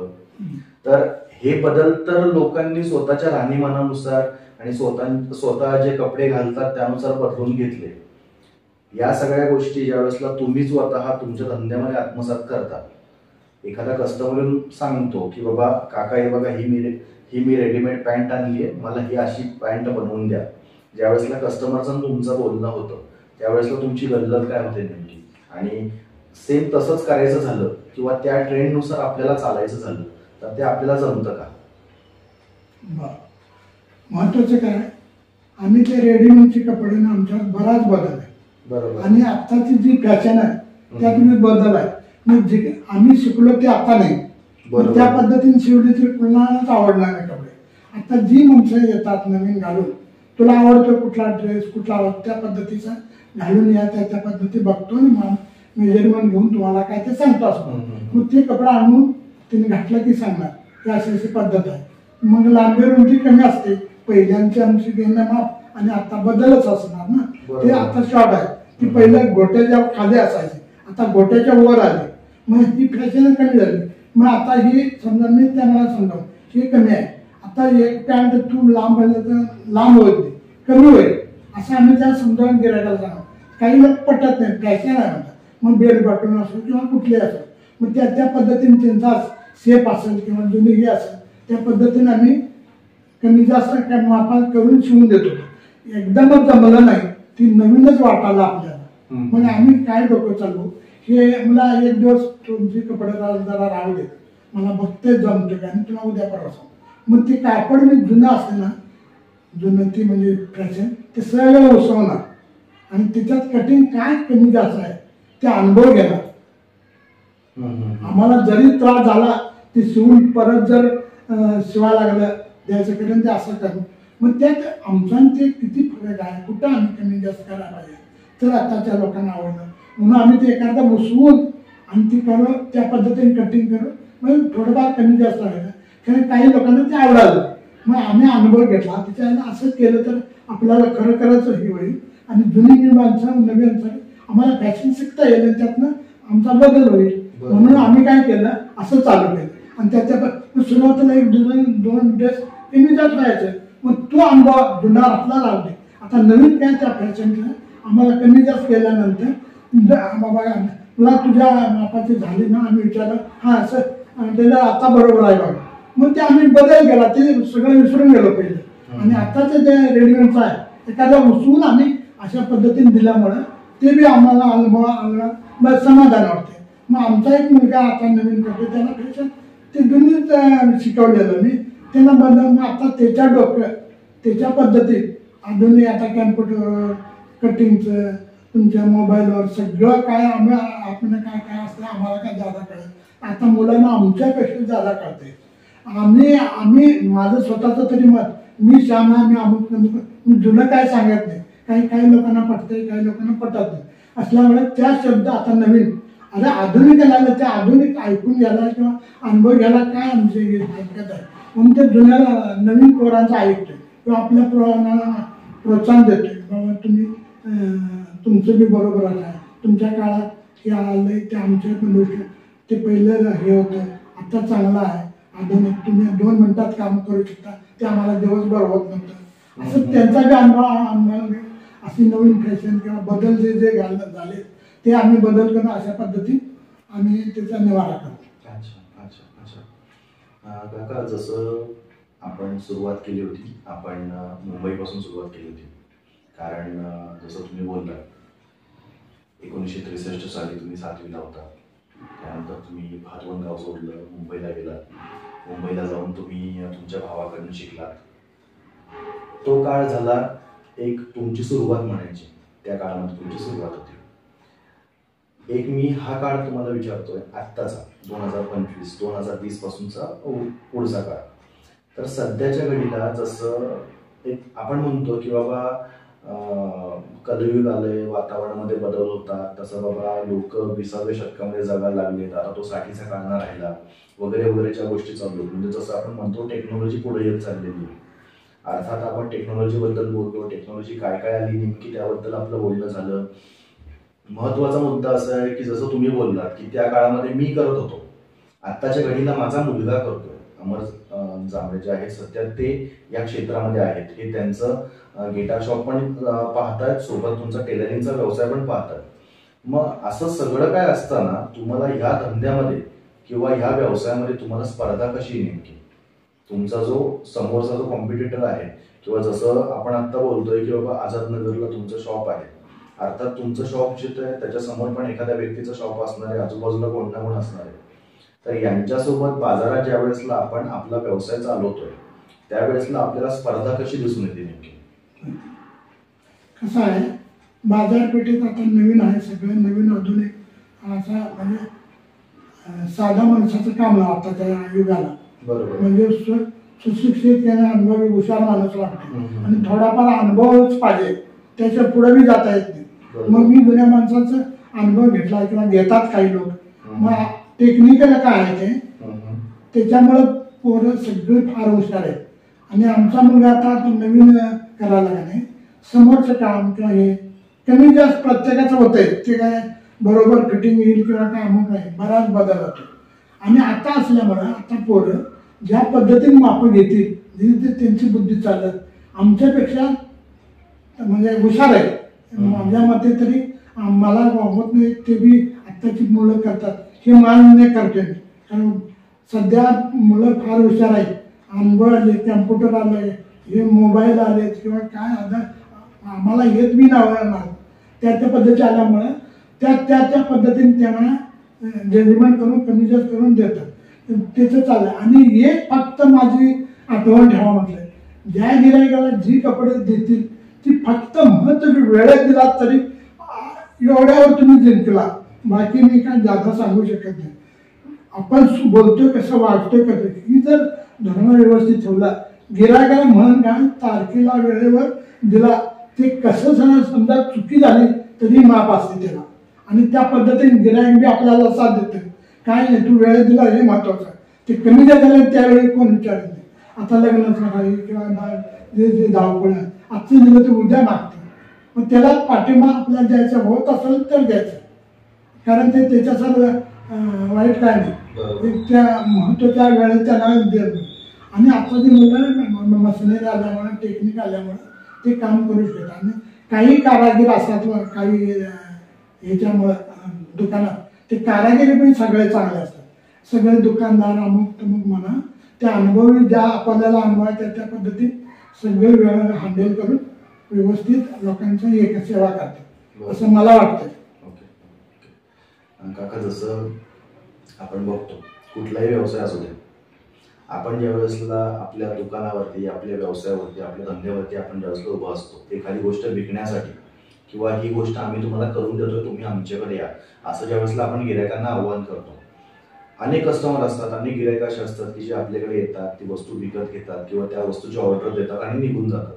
Speaker 2: तर हे बदल तर लोकांनी स्वतःच्या राहणीमानानुसार आणि स्वतः जे कपडे घालतात त्यानुसार बदलून घेतले. या सगळ्या गोष्टी ज्या वेळेसला तुम्ही स्वतः तुमच्या धंद्यामध्ये आत्मसात करता, एखादा कस्टमर सांगतो की बाबा काका हे बघा ही मी रेडीमेड पॅन्ट आणली आहे, मला ही अशी पॅन्ट बनवून द्या. ज्या वेळेसला कस्टमरचं तुमचं बोलणं होतं त्यावेळेसला तुमची गल्लत काय होते नेमकी, आणि सेम तसंच करायचं झालं किंवा त्या ट्रेंडनुसार आपल्याला चालायचं झालं तर ते आपल्याला जमतं का?
Speaker 1: महत्वाचं काय, आम्ही ते रेडीमेडचे कपडे ना आमच्यात बराच बदल आहे.
Speaker 2: बरोबर.
Speaker 1: आणि आताची जी फॅशन आहे त्यात बदल आहे. आम्ही शिकलो ते आता नाही, त्या पद्धतीने शिवली तरी कुणालाच आवडणार नाही कपडे. आता जी माणसं येतात नवीन घालून, तुला आवडतो कुठला ड्रेस, कुठला आवडतो त्या पद्धतीचा घालून या, त्या पद्धती बघतो आणि मेजरमेंट घेऊन तुम्हाला काय ते सांगतो असतो. मग ते कपडा आणून तिने घातलं की सांगणार की अशी पद्धत आहे. मग लांबी रुंदी कमी असते, पहिल्यांची आमची देणं माप आणि आता बदलच असणार ना. ते आता शॉर्ट आहे, ती पहिलं गोट्याच्या खाली असायची, आता गोट्याच्या वर आले, मग ही फॅशन कमी झाली. मग आता ही समजा मी त्यांना समजावून ही कमी आहे, आता एक पॅन्ट तू लांब तर लांब होईल, कमी होईल, असं आम्ही त्या समजावून गिरायला सांगतो. काही लोक पटत नाही, फॅशन आहे म्हणतात, मग बेल्ट बटन असो किंवा कुठले असो, मग त्या पद्धतीने त्यांचा शेप असेल किंवा जुनी हे असेल त्या पद्धतीने आम्ही कमी जास्त मापात करून शिवून देतो. एकदमच जमलं नाही, ती नवीनच वाटायला आपल्याला. म्हणजे आम्ही काय डोकं चालू, हे मला एक दिवस तुमचे कपडे जरा राहू देत, मला बघते जमतो आणि तुला उद्या परवा. मग ते कापड मी जुनं असते ना, जुनं ती म्हणजे फॅशन, ते सगळं उसवणार आणि त्याच्यात कटिंग काय कमी जास्त आहे ते अनुभव घेणार. आम्हाला जरी त्रास झाला ते शिवून परत जर शिवायला लागलं द्यायचं करून ते असं करू, मग त्यात आमचा ते किती फरक आहे, कुठं आम्ही कमी जास्त करायला पाहिजे तर आताच्या लोकांना आवडलं म्हणून आम्ही ते एखादा बसवून आणि ती करू त्या पद्धतीने कटिंग करू, मग थोडंफार कमी जास्त व्हायचं. कारण काही लोकांना ते आवडालं, मग आम्ही अनुभव घेतला त्याच्यानं असं केलं तर आपल्याला खरोखरच हे होईल आणि जुनी माणसं नवीन आम्हाला फॅशन शिकता येईल आणि त्यातनं आमचा बदल होईल. म्हणून आम्ही काय केलं, असं चालू केलं आणि त्याच्या सुरुवातीला एक दोन ड्रेस कमी जात राहायचं, मग तो अनुभव जुना आपला लावते. आता नवीन काय त्या फॅशनला आम्हाला कमी जास्त केल्यानंतर बाबा तुला तुझ्या मापाची झाली ना, आम्ही विचारलं हा असं त्याला आता बरोबर आहे बघा, मग ते आम्ही बदल केला, ते सगळं विसरून गेलो पहिले. आणि आताचं जे रेडीमेडचं आहे एखादा उचलून आम्ही अशा पद्धतीने दिल्यामुळं ते बी आम्हाला अनुभव आला, समाधान वाटते. मग आमचा एक मुलगा आता नवीन करतो, त्याला फॅशन ते दोन्हीच शिकवलेलं मी त्यांना बदल. मग आता त्याच्या डोक्यात त्याच्या पद्धतीत आधुनिक आता कॅम्प्युटर कटिंगचं तुमच्या मोबाईलवर सगळं काय आम्ही आपण काय काय असतं आम्हाला काय जादा कळत. आता मुलांना आमच्यापेक्षा जादा कळते. आम्ही माझं स्वतःचं तरी मत, मी श्याम आहे, मी अमुक मी जुनं काय सांगत नाही. काही लोकांना पटते, काही लोकांना पटत नाही. असल्यामुळे त्या शब्द आता नवीन आता आधुनिक आला, त्या आधुनिक ऐकून घ्यायला किंवा अनुभव घ्यायला काय आमचे ऐकत आहे म्हणून ते जुन्या नवीन पोरांचं ऐकतोय किंवा आपल्या पोरांना प्रोत्साहन देतोय. बाबा तुम्ही तुमचं बी बरोबर आहे, तुमच्या काळात हे आलंय ते आमच्या गोष्ट ते पहिलं हे होतं, आता चांगलं आहे आधुनिक, तुम्ही 2 मिनिटात काम करू शकता, ते आम्हाला दिवसभर होत नव्हतं. असं त्यांचा बी अनुभव अशी नवीन फॅशन किंवा बदल जे झाले ते आम्ही बदल करून अशा पद्धतीने आम्ही त्याचा निवारा करतो.
Speaker 2: अच्छा अच्छा अच्छा. काका, जसं आपण सुरुवात केली होती, आपण मुंबईपासून सुरुवात केली होती, कारण जसं तुम्ही बोलला 1963 साली तुम्ही 7वीला होता, त्यानंतर तुम्ही भातवन गाव सोडलं, मुंबईला गेला, मुंबईला जाऊन तुम्ही तुमच्या भावाकडून शिकलात. तो काळ झाला एक तुमची सुरुवात म्हणायची, त्या काळामध्ये तुमची सुरुवात होती. एक मी हा काळ तुम्हाला विचारतोय आत्ताचा 2025-2020 पासूनचा पुढचा काळ. तर सध्याच्या घडीला जसं एक आपण म्हणतो की बाबा कलियुग आलंय, वातावरणामध्ये बदल होतात, तसं बाबा लोक 20व्या शतकामध्ये जगायला लागलेत, आता तो 60चा काळ ना राहिला वगैरे वगैरेच्या गोष्टी चालू. म्हणजे जसं आपण म्हणतो टेक्नॉलॉजी पुढे येत चाललेली. अर्थात आपण टेक्नॉलॉजी बद्दल बोलतो, टेक्नॉलॉजी काय काय आली नेमकी त्याबद्दल आपलं बोलणं झालं. महत्वाचा मुद्दा असा आहे की जसं तुम्ही बोललात की त्या काळामध्ये मी करत होतो, आत्ताच्या घडीला माझा मुलगा करतोय. अमर जांभळे जे आहेत सध्या ते या क्षेत्रामध्ये आहेत, हे त्यांचं गिटार शॉप पण पाहतात, सोबत तुमचा टेलरिंगचा व्यवसाय पण पाहतात. मग असं सगळं काय असताना तुम्हाला ह्या धंद्यामध्ये किंवा ह्या व्यवसायामध्ये तुम्हाला स्पर्धा कशी नेमकी, तुमचा जो समोरचा जो कॉम्पिटिटर आहे किंवा जसं आपण आता बोलतोय की बाबा आझादनगरला तुमचं शॉप आहे, अर्थात तुमचं शॉप जिथं आहे त्याच्या समोर पण एखाद्या व्यक्तीचं शॉप असणार आहे, आजूबाजूला कोण ना कोण असणार आहे. तर यांच्यासोबत बाजारात ज्या वेळेसला आपण आपला व्यवसाय चालवतोय त्यावेळेसला आपल्याला स्पर्धा कशी दिसून येते नेमकी?
Speaker 1: कसं आहे, बाजारपेठेत आता नवीन आहे, सगळं नवीन आधुनिक असा म्हणजे साधा माणसाचं काम ना आताच्या युगाला.
Speaker 2: बरोबर.
Speaker 1: म्हणजे सुशिक्षित आणि अनुभवी हुशार माणूस लागतो आणि थोडाफार अनुभवच पाहिजे, त्याच्या पुढे बी जाता येत नाही. मग मी जुन्या माणसाचा अनुभव घेतला किंवा घेतात काही लोक. मग टेक्निकल काय आहे ते, त्याच्यामुळे पोरं सगळे फार हुशार आहेत. आणि आमचा मुलगा आता नवीन करायला लागला, समोरचं काम किंवा हे कमी जास्त प्रत्येकाचं होतंय, ते काय बरोबर फिटिंग येईल किंवा काय अमुक नाही, बराच बदल होतो. आणि आता असल्यामुळं आता पोरं ज्या पद्धतीने मापं घेतील त्यांची बुद्धी चालत आमच्यापेक्षा म्हणजे हुशार आहे. माझ्या मते तरी मला होत नाही ते बी आत्ताची मुलं करतात, हे मान्य करते मी. कारण सध्या मुलं फार हुशार आहेत. अनुभव आले, कॅम्प्युटर आले, हे मोबाईल आलेत किंवा काय आता आम्हाला येत बी नाही, त्या पद्धती आल्यामुळं त्या पद्धतीने त्यांना जजमेंट करून कमी जास्त करून देतात. त्याचं चाललं. आणि एक फक्त माझी आठवण ठेवा म्हटलं, ज्या गिरायकाला जी कपडे देतील ती फक्त तुम्ही वेळेत दिला तरी एवढ्यावर तुम्ही जिंकला. बाकी मी काय जादा सांगू शकत नाही. आपण बोलतोय कसं, वागतोय कसं, ही जर धर्म व्यवस्थित ठेवला, गिरायकाला म्हण काय तारखेला वेळेवर दिला, ते कसं समजा चुकी झाली तरी माफ असते त्याला. आणि त्या पद्धतीने गिरायक बी आपल्याला साथ देते. काय नाही, तू वेळेत दिला हे महत्वाचं. ते कमी जर झालं त्यावेळी कोण विचारत नाही. आता लग्न सकाळी किंवा जे धावपळ आजचं दिलं तर उद्या मागतं. मग त्याला पाठिंबा आपल्याला द्यायचा होत असेल तर द्यायचं, कारण ते त्याच्यासारखं वाईट काय नाही. त्या महत्वाच्या वेळेत त्याला देत नाही. आणि आता जी मुलं मशिनरी आल्यामुळे टेक्निक आल्यामुळे ते काम करू शकतात. आणि काही कारागीर असतात काही ह्याच्यामुळं दुकानात, ते कारागिरी पण सगळे चांगले असतात. सगळे दुकानदार अमुक तमुक म्हणा, त्या अनुभवी ज्या आपल्याला अनुभव आहे त्या पद्धतीत सगळे वेळ हँडल करून व्यवस्थित लोकांची एक सेवा करतात असं मला वाटतं.
Speaker 2: ओके. काका, जसं आपण बघतो कुठलाही व्यवसाय असू दे, आपण ज्या वेळेसला आपल्या दुकानावरती, आपल्या व्यवसायावरती, आपल्या धंद्यावरती आपण ज्यावेळेसला उभा असतो, एखादी गोष्ट विकण्यासाठी किंवा ही गोष्ट आम्ही तुम्हाला करून देतो, तुम्ही आमच्याकडे या, असं ज्यावेळेसला आपण गिरायकांना आव्हान करतो. अनेक कस्टमर असतात, अनेक गिरायक असे असतात की जे आपल्याकडे येतात, ती वस्तू विकत घेतात किंवा त्या वस्तूची ऑर्डर देतात आणि निघून जातात.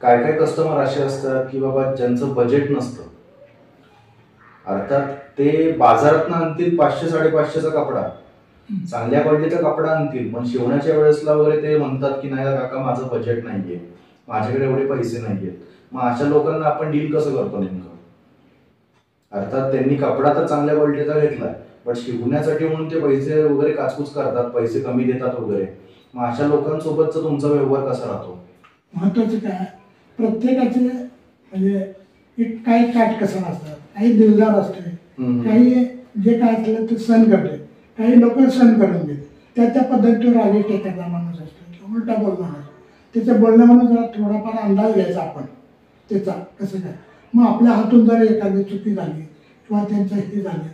Speaker 2: काय काय कस्टमर असे असतात की बाबा ज्यांचं बजेट नसतं, अर्थात ते बाजारातनं आणतील 500-550चा कपडा, चांगल्या क्वालिटीचा कपडा आणतील, पण शिवण्याच्या वेळेसला वगैरे ते म्हणतात की नाही काका माझं बजेट नाहीये, माझ्याकडे एवढे पैसे नाहीयेत. मग अशा लोकांना आपण डील कसं करतो नेमकं? अर्थात त्यांनी कपडा तर चांगल्या क्वालिटीचा घेतलाय, पण शिवण्यासाठी म्हणून ते पैसे वगैरे काचकूच करतात, पैसे कमी देतात वगैरे. मग अशा लोकांसोबतचा तुमचा व्यवहार कसा राहतो?
Speaker 1: महत्वाचं काय, प्रत्येकाचे म्हणजे एक काही काटकसर असतात, काही दिलदार असते, काही जे काय असलं ते सण करते, काही लोक सण करून घेते. त्या पद्धतीवर रागेश एखादा माणूस असतो, उलटा बोलणार असतो, त्याच्या बोलण्यामध्ये जरा थोडाफार अंदाज घ्यायचा आपण त्याचा कसं काय. मग आपल्या हातून जर एखादी चुकी झाली किंवा त्यांचं हे झालं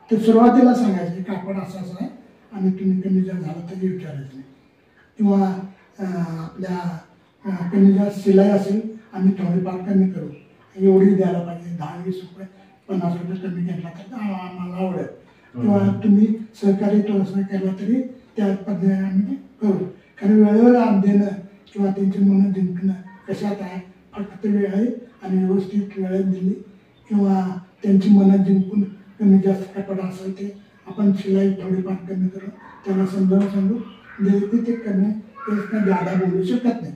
Speaker 1: तर सुरुवातीला सांगायचं कापड असं असं आहे आणि तुम्ही कमी जर झालं तरी विचारायचं नाही. किंवा आपल्या कमी जर शिलाई असेल आम्ही थोडीफार कमी करू, एवढी द्यायला पाहिजे, 10-20 रुपये 50 रुपये कमी घेतला तर आम्हाला आवडेल. किंवा तुम्ही सहकारी थोडंसं केलं तरी त्या पद्धतीने आम्ही करू. कारण वेळेवर देणं किंवा त्यांची मनं जिंकणं कशात आहे, फक्त वेळ आहे आणि व्यवस्थित वेळेत दिली किंवा त्यांची मनं जिंकून कमी जास्त कपडा असेल ते आपण शिलाई थोडीफार कमी करून त्यांना समजावून सांगू दे ते कमी जादा बोलू शकत नाही.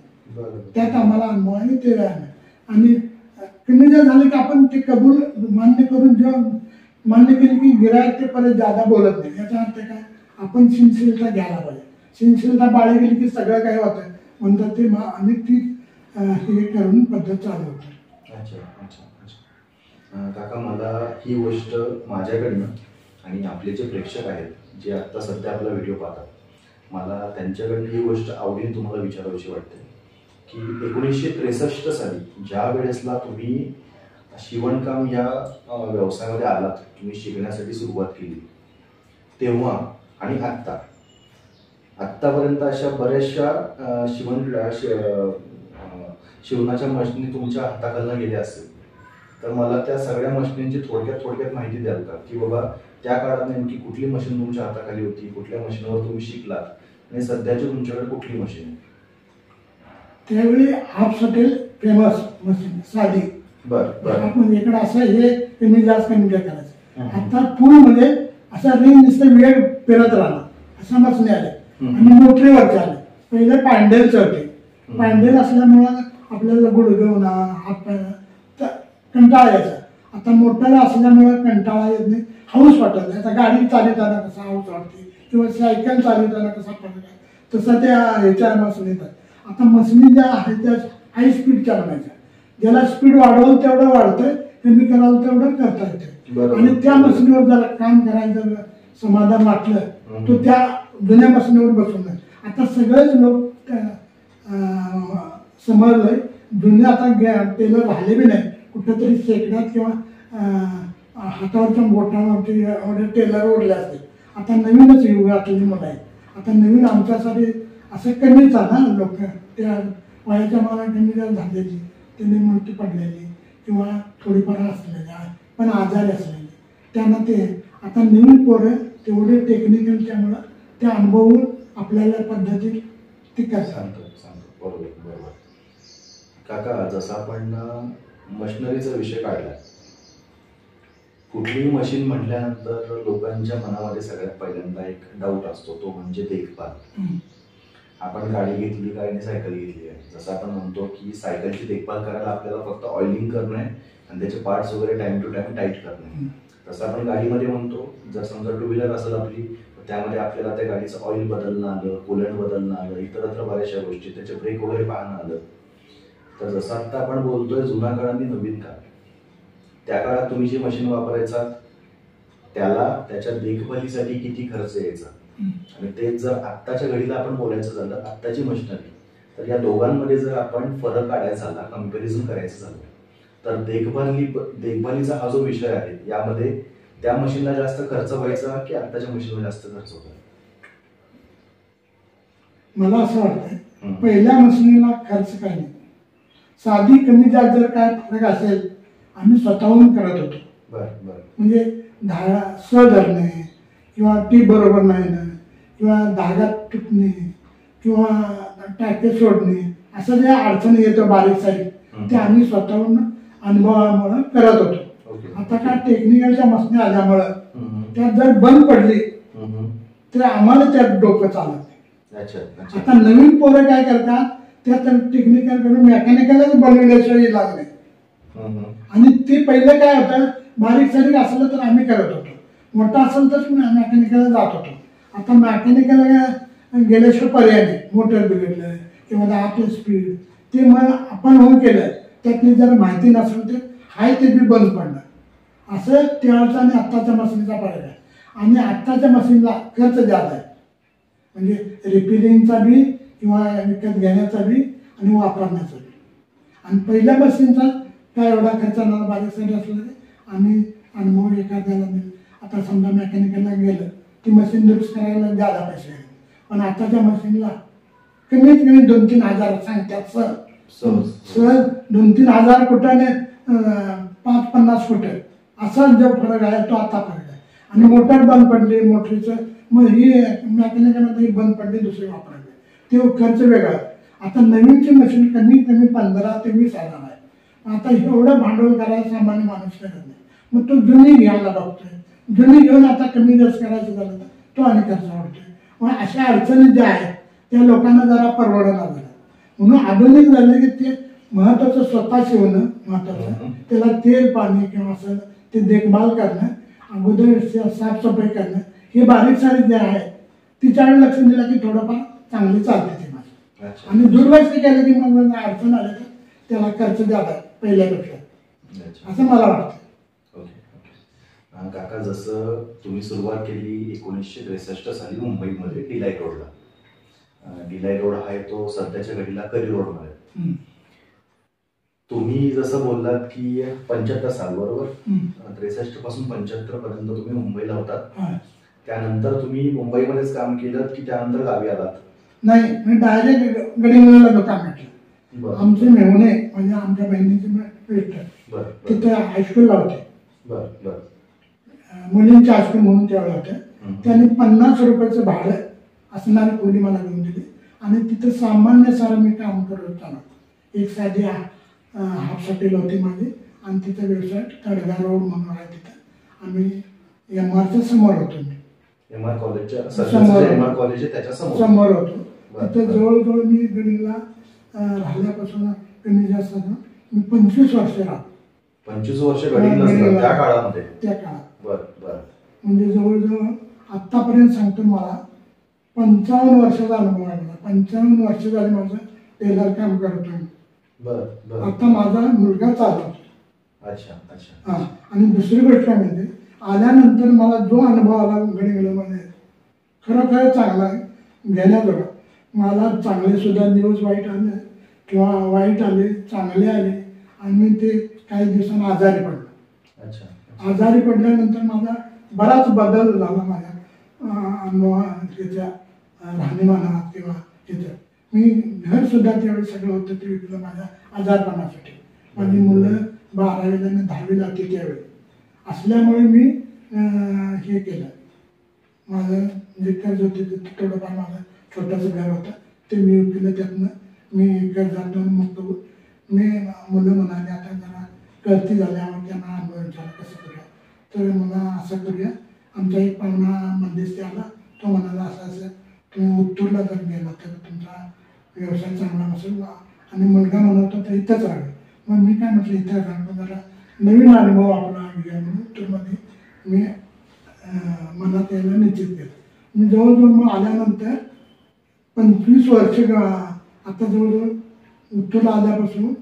Speaker 1: त्यात आम्हाला अनुभव आहे ते आहे. आणि कमी जर झालं की आपण ते कबूल मान्य करून जेव्हा मान्य केली की गिरायक ते परत जादा बोलत नाही. याचा अर्थ काय, आपण सहनशीलता घ्यायला पाहिजे. सहनशीलता बाळगली गेली की सगळं काय होतं म्हणतात ते आणि ती हे करून पद्धत चालू होते.
Speaker 2: अच्छा अच्छा अच्छा. काका, मला ही गोष्ट माझ्याकडनं आणि आपले जे प्रेक्षक आहेत जे आत्ता सध्या आपला व्हिडिओ पाहतात, मला त्यांच्याकडनं ही गोष्ट आवडीने तुम्हाला विचारावीशी वाटते की 1963 साली ज्या वेळेसला तुम्ही शिवणकाम या व्यवसायामध्ये आलात, तुम्ही शिकण्यासाठी सुरुवात केली, तेव्हा आणि आत्तापर्यंत अशा बऱ्याचशा शिवणाच्या मशिनी तुमच्या हाताखालनं गेल्या असतील, तर मला त्या सगळ्या मशिनींची थोडक्यात माहिती द्याल का की बाबा त्या काळात नेमकी कुठली मशीन तुमच्या हाताखाली होती, कुठल्या मशीनवर तुम्ही शिकलात आणि सध्याची तुमच्याकडे कुठली मशीन आहे?
Speaker 1: त्यावेळी हाफ शटल फेमस मशीन साधी.
Speaker 2: बरं
Speaker 1: आपण इकडे असं हे कमी जास्त करायचं. आता फुल म्हणजे असा रिंग नुसतं वेळ फिरत राहणार असा मशीन आले आणि मोटरीवरचे आले. पहिले पॅन्डेलचे होते. पॅन्डेल असल्यामुळं आपल्याला गुडघे होणार, हात कंटाळा यायचा. आता मोटर असल्यामुळं कंटाळा येत नाही, हाऊस वाटत. आता गाडी चालवताना कसा हाऊस वाटते किंवा सायकल चालवताना कसा पडत तसं त्या ह्याच्या मशीन येतात. आता मशीनी ज्या आहेत त्या हाय स्पीडच्या बनायच्या. ज्याला स्पीड वाढवलं तेवढं वाढतंय, कमी करावं तेवढं करता येते. आणि त्या मशीनीवर जरा काम करायचं समाधान वाटलं तो त्या जुन्या मशीनीवर बसून नाही. आता सगळेच लोक समजलंय जुने आता टेलर राहिले बी नाही. कुठेतरी शेकड्यात किंवा हातावरच्या बोटावरती एवढे टेलर ओढले असते. आता नवीनच युग आपली मुलं आहेत. आता नवीन आमच्यासाठी असं कमीच आहे ना. लोक त्या वयाच्या मला कमी झालेली, त्यांनी मृत्यू पडलेली किंवा थोडीफार असलेल्या पण आजारी असलेले, त्यांना ते आता नवीन पोरं तेवढे टेक्निकल त्यामुळं ते अनुभवून आपल्याला पद्धती ती करतात.
Speaker 2: बरोबर. काका, जसं आपण मशिनरीचा विषय काढला, कुठलीही मशीन म्हटल्यानंतर लोकांच्या मनामध्ये सगळ्यात पहिल्यांदा एक डाऊट असतो, तो म्हणजे देखभाल. आपण गाडी घेतली काय आणि सायकल घेतली आहे. जसं आपण म्हणतो की सायकलची देखभाल करायला आपल्याला फक्त ऑइलिंग करणं आहे आणि त्याचे पार्ट्स वगैरे टाइम टू टाइम टाईट करणं. तसं आपण गाडीमध्ये म्हणतो, जर समजा टू व्हीलर असेल आपली, त्यामध्ये आपल्याला त्या गाडीचं ऑइल बदलणं आलं, कूलंट बदलणं आलं, इतरत्र बऱ्याचशा गोष्टी, त्याचे ब्रेक वगैरे पाहणं आलं. तर जसं आता आपण बोलतोय जुना काळ आणि नवीन काळ, त्या काळात तुम्ही जी मशीन वापरायचा त्याला त्याच्या देखभालीसाठी किती खर्च यायचा, आणि तेच जर आत्ताच्या घडीला आपण बोलायचं झालं, आत्ताची मशिनरी, तर या दोघांमध्ये जर आपण फरक काढायचा झाला, कम्पॅरिझन करायचं झालं, तर देखभालीचा हा जो विषय आहे यामध्ये त्या मशीनला जास्त खर्च व्हायचा की आत्ताच्या मशीनला जास्त खर्च होता?
Speaker 1: मला असं वाटतंय पहिल्या मशीनला खर्च काय नाही. साधी कमी जास्त जर काय फरक असेल आम्ही स्वतःहून करत होतो. म्हणजे धागा धरणे किंवा टी बरोबर नाही ना, किंवा धागा तुटणे किंवा टाके सोडणे, असं जे अडचणी येतो बारीक सारीक ते आम्ही स्वतःहून अनुभवामुळे करत होतो. आता काय टेक्निकलच्या मशीनी आल्यामुळं त्यात जर बंद पडली तर आम्हाला त्यात डोकं चालत नाही. आता नवीन पोरं काय करतात, त्यात टेक्निकल कडून मेकॅनिकलच बनवल्याशिवाय लागले. आणि ते पहिलं काय होतं, बारीक सारीक असलं तर आम्ही करत होतो, मोठा असेल तर मेकॅनिकल जात होतो. आता मेकॅनिकल गेल्याशिवाय पर्याय नाही. मोटर बिघडलं किंवा आपलं स्पीड ते मग आपण होऊन केलं, त्यातली जर माहिती नसेल तर हाय ते बी बंद पडलं. असं त्यावेळचा आणि आत्ताच्या मशीनचा फरक आहे. आणि आत्ताच्या मशीनला खर्च जास्त आहे, म्हणजे रिपेरिंगचा बी किंवा विकत घेण्याचा बी आणि वापरण्याचा बी. आणि पहिल्या मशीनचा काय एवढा खर्च ना, बारीक साईड असलं तरी आम्ही अनुभव एखाद्याला दिला. आता समजा मेकॅनिकलला गेलं ती मशीन लुक्स करायला जादा पैसे आहे, पण आताच्या मशीनला कमीत कमी 2-3 हजार सांगतात. सहज 2-3 हजार कुठं 5-50 कुठं, असा जो फरक आहे तो आता फरक आहे. आणि मोटर बंद पडली, मोटरीचं मग ही मेकॅनिकलमध्ये बंद पडली, दुसरी वापरायला ते खर्च वेगळा. आता नवीनची मशीन कमीत कमी 15 ते 20 हजार आहे. आता एवढं भांडवल करायला सामान्य माणूस करत नाही, मग तो जुनी घ्यायला बघतोय. जुनी घेऊन आता कमी जास्त करायचं झालं तर तो आणि खर्च वाढतोय. मग अशा अडचणी ज्या आहेत त्या लोकांना जरा परवडणार झालं. म्हणून आधुनिक झालं की ते महत्वाचं स्वतः शिवणं महत्वाचं, त्याला तेल पाणी किंवा असं ते देखभाल करणं, अगोदर साफसफाई करणं, हे बारीक सारीक जे आहे तिच्याकडे लक्ष दिलं की थोडंफार चांगली चालते ते माझं. आणि दुर्लक्ष केलं की मग अडचण आलं तर त्याला खर्च द्यावा पहिल्यापेक्षा, असं मला वाटतं.
Speaker 2: काका, जसं तुम्ही सुरुवात केली 1963 साली मुंबईमध्ये डिलाईट रोडला. डिलाईट रोड आहे तो सध्याच्या घडीला करी रोडमध्ये. तुम्ही जसं बोललात की 75 साल बरोबर, 63 पासून 75 पर्यंत तुम्ही मुंबईला होतात. त्यानंतर तुम्ही मुंबईमध्येच काम केलं की त्यानंतर गावी आलात?
Speaker 1: नाही, मी डायरेक्ट गडिंग्लजला काम म्हटलं. आमचे मेहुणे म्हणजे आमच्या बहिणीचे तिथे हायस्कूलला होते. मुलींच्या हायस्कूल म्हणून त्यावेळेला होत्या. त्यांनी 50 रुपयाचं भाडं असणारी खोली मला घेऊन दिली आणि तिथं सामान्य सारं मी काम करत होतो. एक साधी हाफ हॉटेल होती माझी आणि तिथं व्यवसाय तडगा रोड म्हणून आहे. तिथं आम्ही MRच्या समोर होतो. मी
Speaker 2: MR कॉलेजच्या
Speaker 1: समोर होतो. तिथं जवळजवळ मी गडिंगला राहिल्यापासून कमी जास्त मी 25 वर्ष राहतो.
Speaker 2: 25 वर्ष गडिंगला त्या काळामध्ये?
Speaker 1: त्या काळात.
Speaker 2: बरं.
Speaker 1: म्हणजे जवळजवळ आतापर्यंत सांगतो मला 55 वर्षाचा अनुभव आहे. मला 55 वर्ष झाले माझं टेलर काम करतो.
Speaker 2: बरं.
Speaker 1: आता माझा मुलगा चालवतो.
Speaker 2: अच्छा.
Speaker 1: हा. आणि दुसरी गोष्ट म्हणजे आल्यानंतर मला जो अनुभव आला गडिंगलामध्ये खरोखर चांगला आहे घेण्याजोगा. मला चांगले सुद्धा दिवस वाईट आले किंवा वाईट आले चांगले आले आणि ते काही दिवसांनी आजारी पडलो. आजारी पडल्यानंतर माझा बराच बदल झाला माझ्या अनुभवाच्या राहणीमानात किंवा तिथं. मी घर सुद्धा त्यावेळी सगळं होतं ते विकलं माझ्या आजारपणासाठी. माझी मुलं 12वीला आणि 10वीला होती त्यावेळी असल्यामुळे मी हे केलं. माझं जे कर्ज होते थोडंफार माझं छोटंसं घर होतं ते मी विकलं. त्यातनं मी कर्जातून मुक्त होऊन मी मुलं म्हणाले आता जरा कळती झाल्यावर त्यांना अनुभव विचारला कसं करूया. तर मला असं करूया. आमचा एक पाहुणा मध्यस्थी आला. तो म्हणाला असं तुम्ही उत्तूरला जर गेला तर तुमचा व्यवसाय चांगला नसेल आणि मुलगा म्हणत होता इथंच राहावे. मग मी काय म्हटलं इथं राहणं जरा नवीन अनुभव आपला घेऊया म्हणून उत्तूरमध्ये मी मनात यायला निश्चित केलं. मी जवळजवळ मग आल्यानंतर 25 वर्ष आता जवळजवळ उत्तूरला आल्यापासून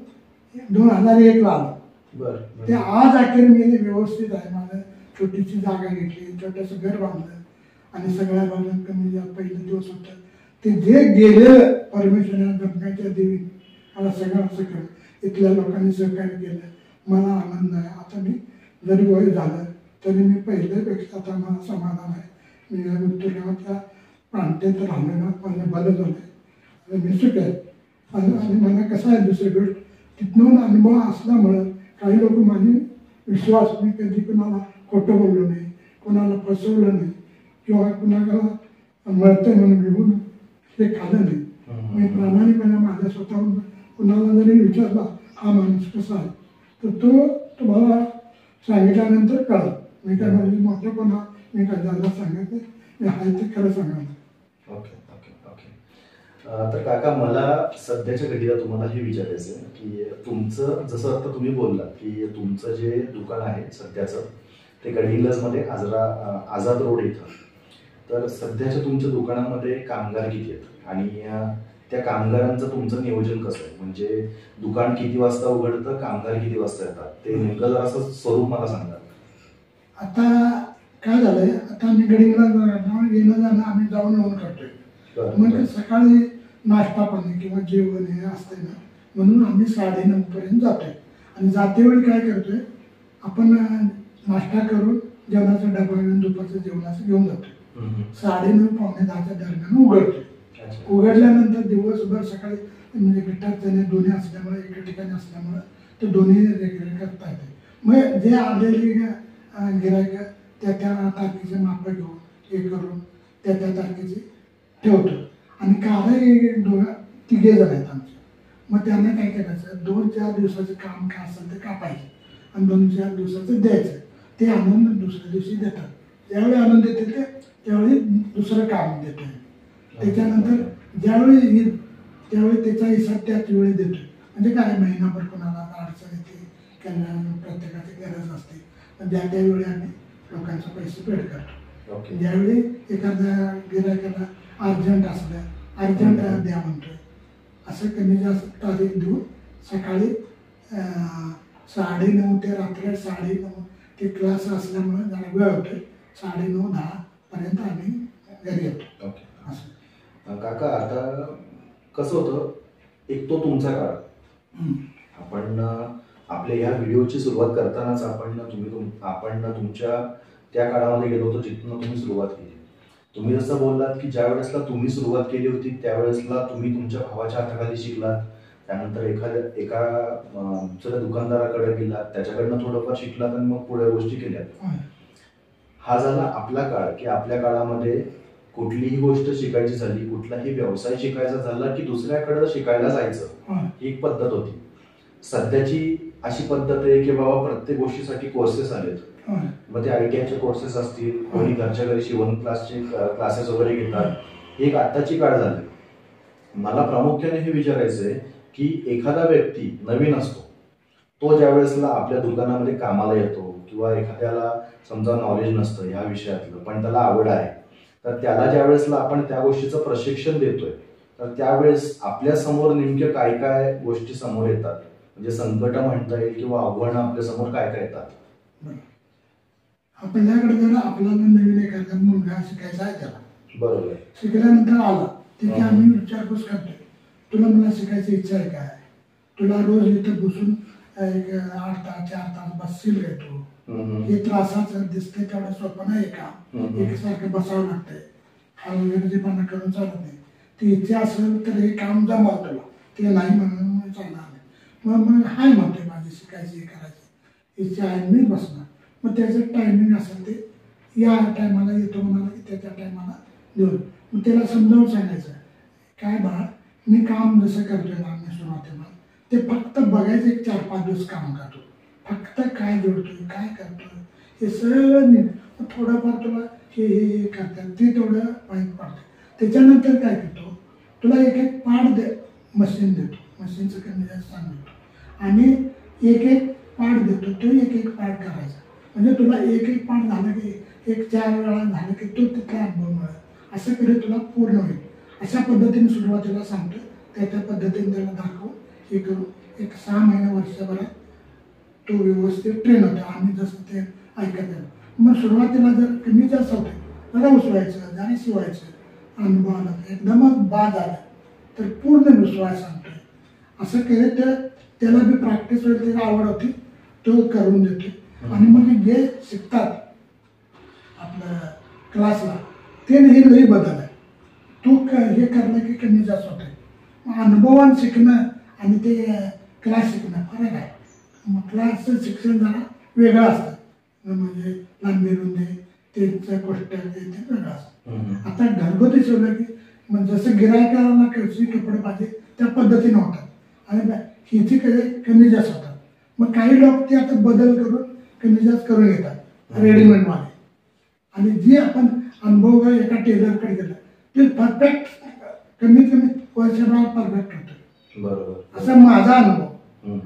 Speaker 1: 2001ला आलो. ते आज अखेर मी व्यवस्थित आहे. माझं छोटीशी जागा घेतली, छोटंसं घर बांधलं आणि सगळ्या बाजून कमी जे पहिले दिवस होतं ते जे गेलं परमेश्वरा गंगाच्या देवी मला सगळं असं केलं. इथल्या लोकांनी सहकार्य केलं. मला आनंद आहे. आता मी जरी वय झालं तरी मी पहिल्यापेक्षा आता मला समाधान आहे. मी उत्तर गावातल्या प्रांतात राहिलेलं मला बरं झालं आहे. मी सुख आहे. आणि मला कसं आहे दुसरी गोष्ट तिथून अनुभव असल्यामुळं काही लोक माझी विश्वास मी कधी कुणाला खोटं बोललो नाही, कोणाला फसवलं नाही किंवा कुणाला मरतं म्हणून घेऊन हे खाल्लं नाही. मी प्रामाणिकपणे माझ्या स्वतःहून कुणाला जरी विचारला हा माणूस कसा आहे तर तो तुम्हाला सांगितल्यानंतर कळलं. मी काय म्हणजे मोठं कोणा मी काय ज्यांना सांगितलं मी आहे ते खरं सांगायला.
Speaker 2: ओके. तर काका मला सध्याच्या घडीला तुम्हाला हे विचारायचं आहे की तुमचं जसं आता तुम्ही बोललात की तुमचं जे दुकान आहे सध्याचं ते गडिंग्लजमध्ये आझाद रोड इथं. तर सध्याच्या तुमच्या दुकानामध्ये कामगार किती आहेत आणि त्या कामगारांचं तुमचं नियोजन कसं आहे? म्हणजे दुकान किती वाजता उघडतं, कामगार किती वाजता येतात, ते नेमकं जर असं स्वरूप मला सांगा.
Speaker 1: आता काय झालंय, आता आम्ही गडिंगला येणं जाणं आम्ही जाऊन येऊन करतोय. म्हणजे सकाळी नाश्ता पाणी किंवा जेवण हे असते ना म्हणून आम्ही 9:30 पर्यंत जातोय. आणि जातेवेळी काय करतोय आपण नाश्ता करून जेवणाचा डबा घेऊन दुपारचं जेवणाचं घेऊन जातोय. 9:30 पावणे 10च्या दरम्यान उघडतोय. उघडल्यानंतर दिवसभर सकाळी म्हणजे गिटार त्याने दोन्ही असल्यामुळे एका ठिकाणी असल्यामुळे ते दोन्ही रेग्युलर करता येते. मग जे आलेली गिरायक त्या तारखेचे माप घेऊन हे करून त्या तारखेचे ठेवतो. आणि काही तिघे जण आहेत आमचे. मग त्यांना काय करायचं 2-4 दिवसाचं काम काय असेल ते कापायचं आणि 2-4 दिवसाचं द्यायचं. ते आणून दुसऱ्या दिवशी देतात. ज्यावेळी आणून देते ते त्यावेळी दुसरं काम देतो. त्याच्यानंतर ज्यावेळी येईल त्यावेळी त्याचा हिसाब त्याच वेळी देतो. म्हणजे काय महिनाभर कोणाला अडचण येते त्यांना प्रत्येकाची गरज असते तर त्यावेळी आम्ही लोकांचे पैसे पेड करतो. ज्यावेळी एखाद्या गिरायकाला अर्जंट असलं अर्जंट द्या म्हणतोय असं कमी जास्त तारीख देऊन सकाळी 9:30 ते रात्री 9:30 ते क्लास असल्यामुळे जरा वेळ होतोय. 9:30-10 पर्यंत आम्ही घरी येतो.
Speaker 2: असं काका आता कसं होतं एक तो तुमचा काळ आपण आपल्या या व्हिडिओची सुरुवात करतानाच आपण तुमच्या त्या काळामध्ये गेलो होतो जिथून तुम्ही सुरुवात केली. तुम्ही जसं बोललात की ज्या वेळेसला तुम्ही सुरुवात केली होती त्यावेळेसला तुम्ही तुमच्या भावाच्या हाताखाली शिकलात. त्यानंतर एका दुसऱ्या दुकानदाराकडे गेलात त्याच्याकडनं थोडंफार शिकलात आणि मग पुढे गोष्टी केल्यात. हा झाला आपला काळ, की आपल्या काळामध्ये कुठलीही गोष्ट शिकायची झाली, कुठलाही व्यवसाय शिकायचा झाला की दुसऱ्याकडे शिकायला जायचं, ही एक पद्धत होती. सध्याची अशी पद्धत आहे की बाबा प्रत्येक गोष्टीसाठी कोर्सेस आलेत. मग ते ITIचे कोर्सेस असतील, कोणी घरच्या घरी शिवण क्लासचे क्लासेस वगैरे घेतात. ही एक आत्ताची काळ झाली. मला प्रामुख्याने हे विचारायचंय की एखादा व्यक्ती नवीन असतो, तो ज्या वेळेसला आपल्या दुकानामध्ये कामाला येतो किंवा एखाद्याला समजा नॉलेज नसतं ह्या विषयातलं पण त्याला आवड आहे, तर त्याला ज्या वेळेसला आपण त्या गोष्टीचं प्रशिक्षण देतोय, तर त्यावेळेस आपल्या समोर नेमक्या काय काय गोष्टी समोर येतात, म्हणजे संकट म्हणता येईल किंवा आव्हानं आपल्या समोर काय काय येतात?
Speaker 1: आपल्याकडे जर आपल्याला नवीन एखादा मुलगा शिकायचा आहे, त्याला
Speaker 2: बरोबर
Speaker 1: शिकल्यानंतर आला तिथे आम्ही विचारपूस करतोय, तुला मला शिकायची इच्छा आहे काय, तुला रोज इथे बसून 8 तास 4 तास बसशील काय, तू हे त्रासाचं दिसतंय तेवढं सोपं नाही काम, एकसारखं बसावं लागतंय, हलगर्जीपणा करून चालत नाही. ती इच्छा असेल तर हे काम जमव तुला, ते नाही म्हणून चालणार नाही. मग हाय म्हणतोय माझी शिकायची करायची इच्छा आहे, मी बसणार. मग त्याचं टायमिंग असेल ते या टायमाला येतो म्हणाला की त्याच्या टायमाला देऊन मग त्याला समजावून सांगायचं, काय बाळ मी काम जसं करतोय ना मी सुरुवातीला ते फक्त बघायचं, एक 4-5 दिवस काम करतो, फक्त काय जोडतोय काय करतोय हे सगळं नीट थोडंफार तुला हे करतात ते तेवढं माहीत पडतं. त्याच्यानंतर काय करतो, तुला एक पार्ट मशीन देतो, मशीनचं कमी जास्त सांगतो आणि एक पार्ट देतो, तो एक पार्ट करायचा. म्हणजे तुला एक पार्ट झालं की 4 वेळा झालं की तो तिथला अनुभव मिळेल. असं कधी तुला पूर्ण होईल. अशा पद्धतीने सुरुवातीला सांगतो, त्या पद्धतीने त्याला दाखवून हे करू. एक 6 महिने वर्षभरात तो व्यवस्थित ट्रेन होतो. आम्ही जसं ते ऐकत आहे. मग सुरुवातीला जर कमी जास्त होते जरा उसवायचं जरा शिवायचं, अनुभव आला एकदमच बाद आला तर पूर्ण विश्वास सांगतोय. असं केलं तर त्याला बी प्रॅक्टिस होईल, त्याला आवड होती, तो करून देतो. आणि मग जे शिकतात आपलं क्लासला ते हे लई बदल आहे. तू हे करणं की कमी जास्त होते. मग अनुभवान शिकणं आणि ते क्लास शिकणं फरक आहे. मग क्लासचं शिक्षण जरा वेगळं असतं, म्हणजे लांबी रुंदी त्यांचं गोष्ट ते वेगळं असतं. आता घरगुती शिवलं की मग जसं गिरायकाला कशी कपडे पाहिजे त्या पद्धतीने होतात आणि हिची कमी जास्त होतात. मग काही लोक ते आता बदल करून कमी जास्त करून येतात रेडीमेडवाले. आणि जी आपण अनुभव एका टेलरकडे गेला ते परफेक्ट कमीत कमी वर्षभरात परफेक्ट होतं.
Speaker 2: बरोबर,
Speaker 1: असा माझा अनुभव.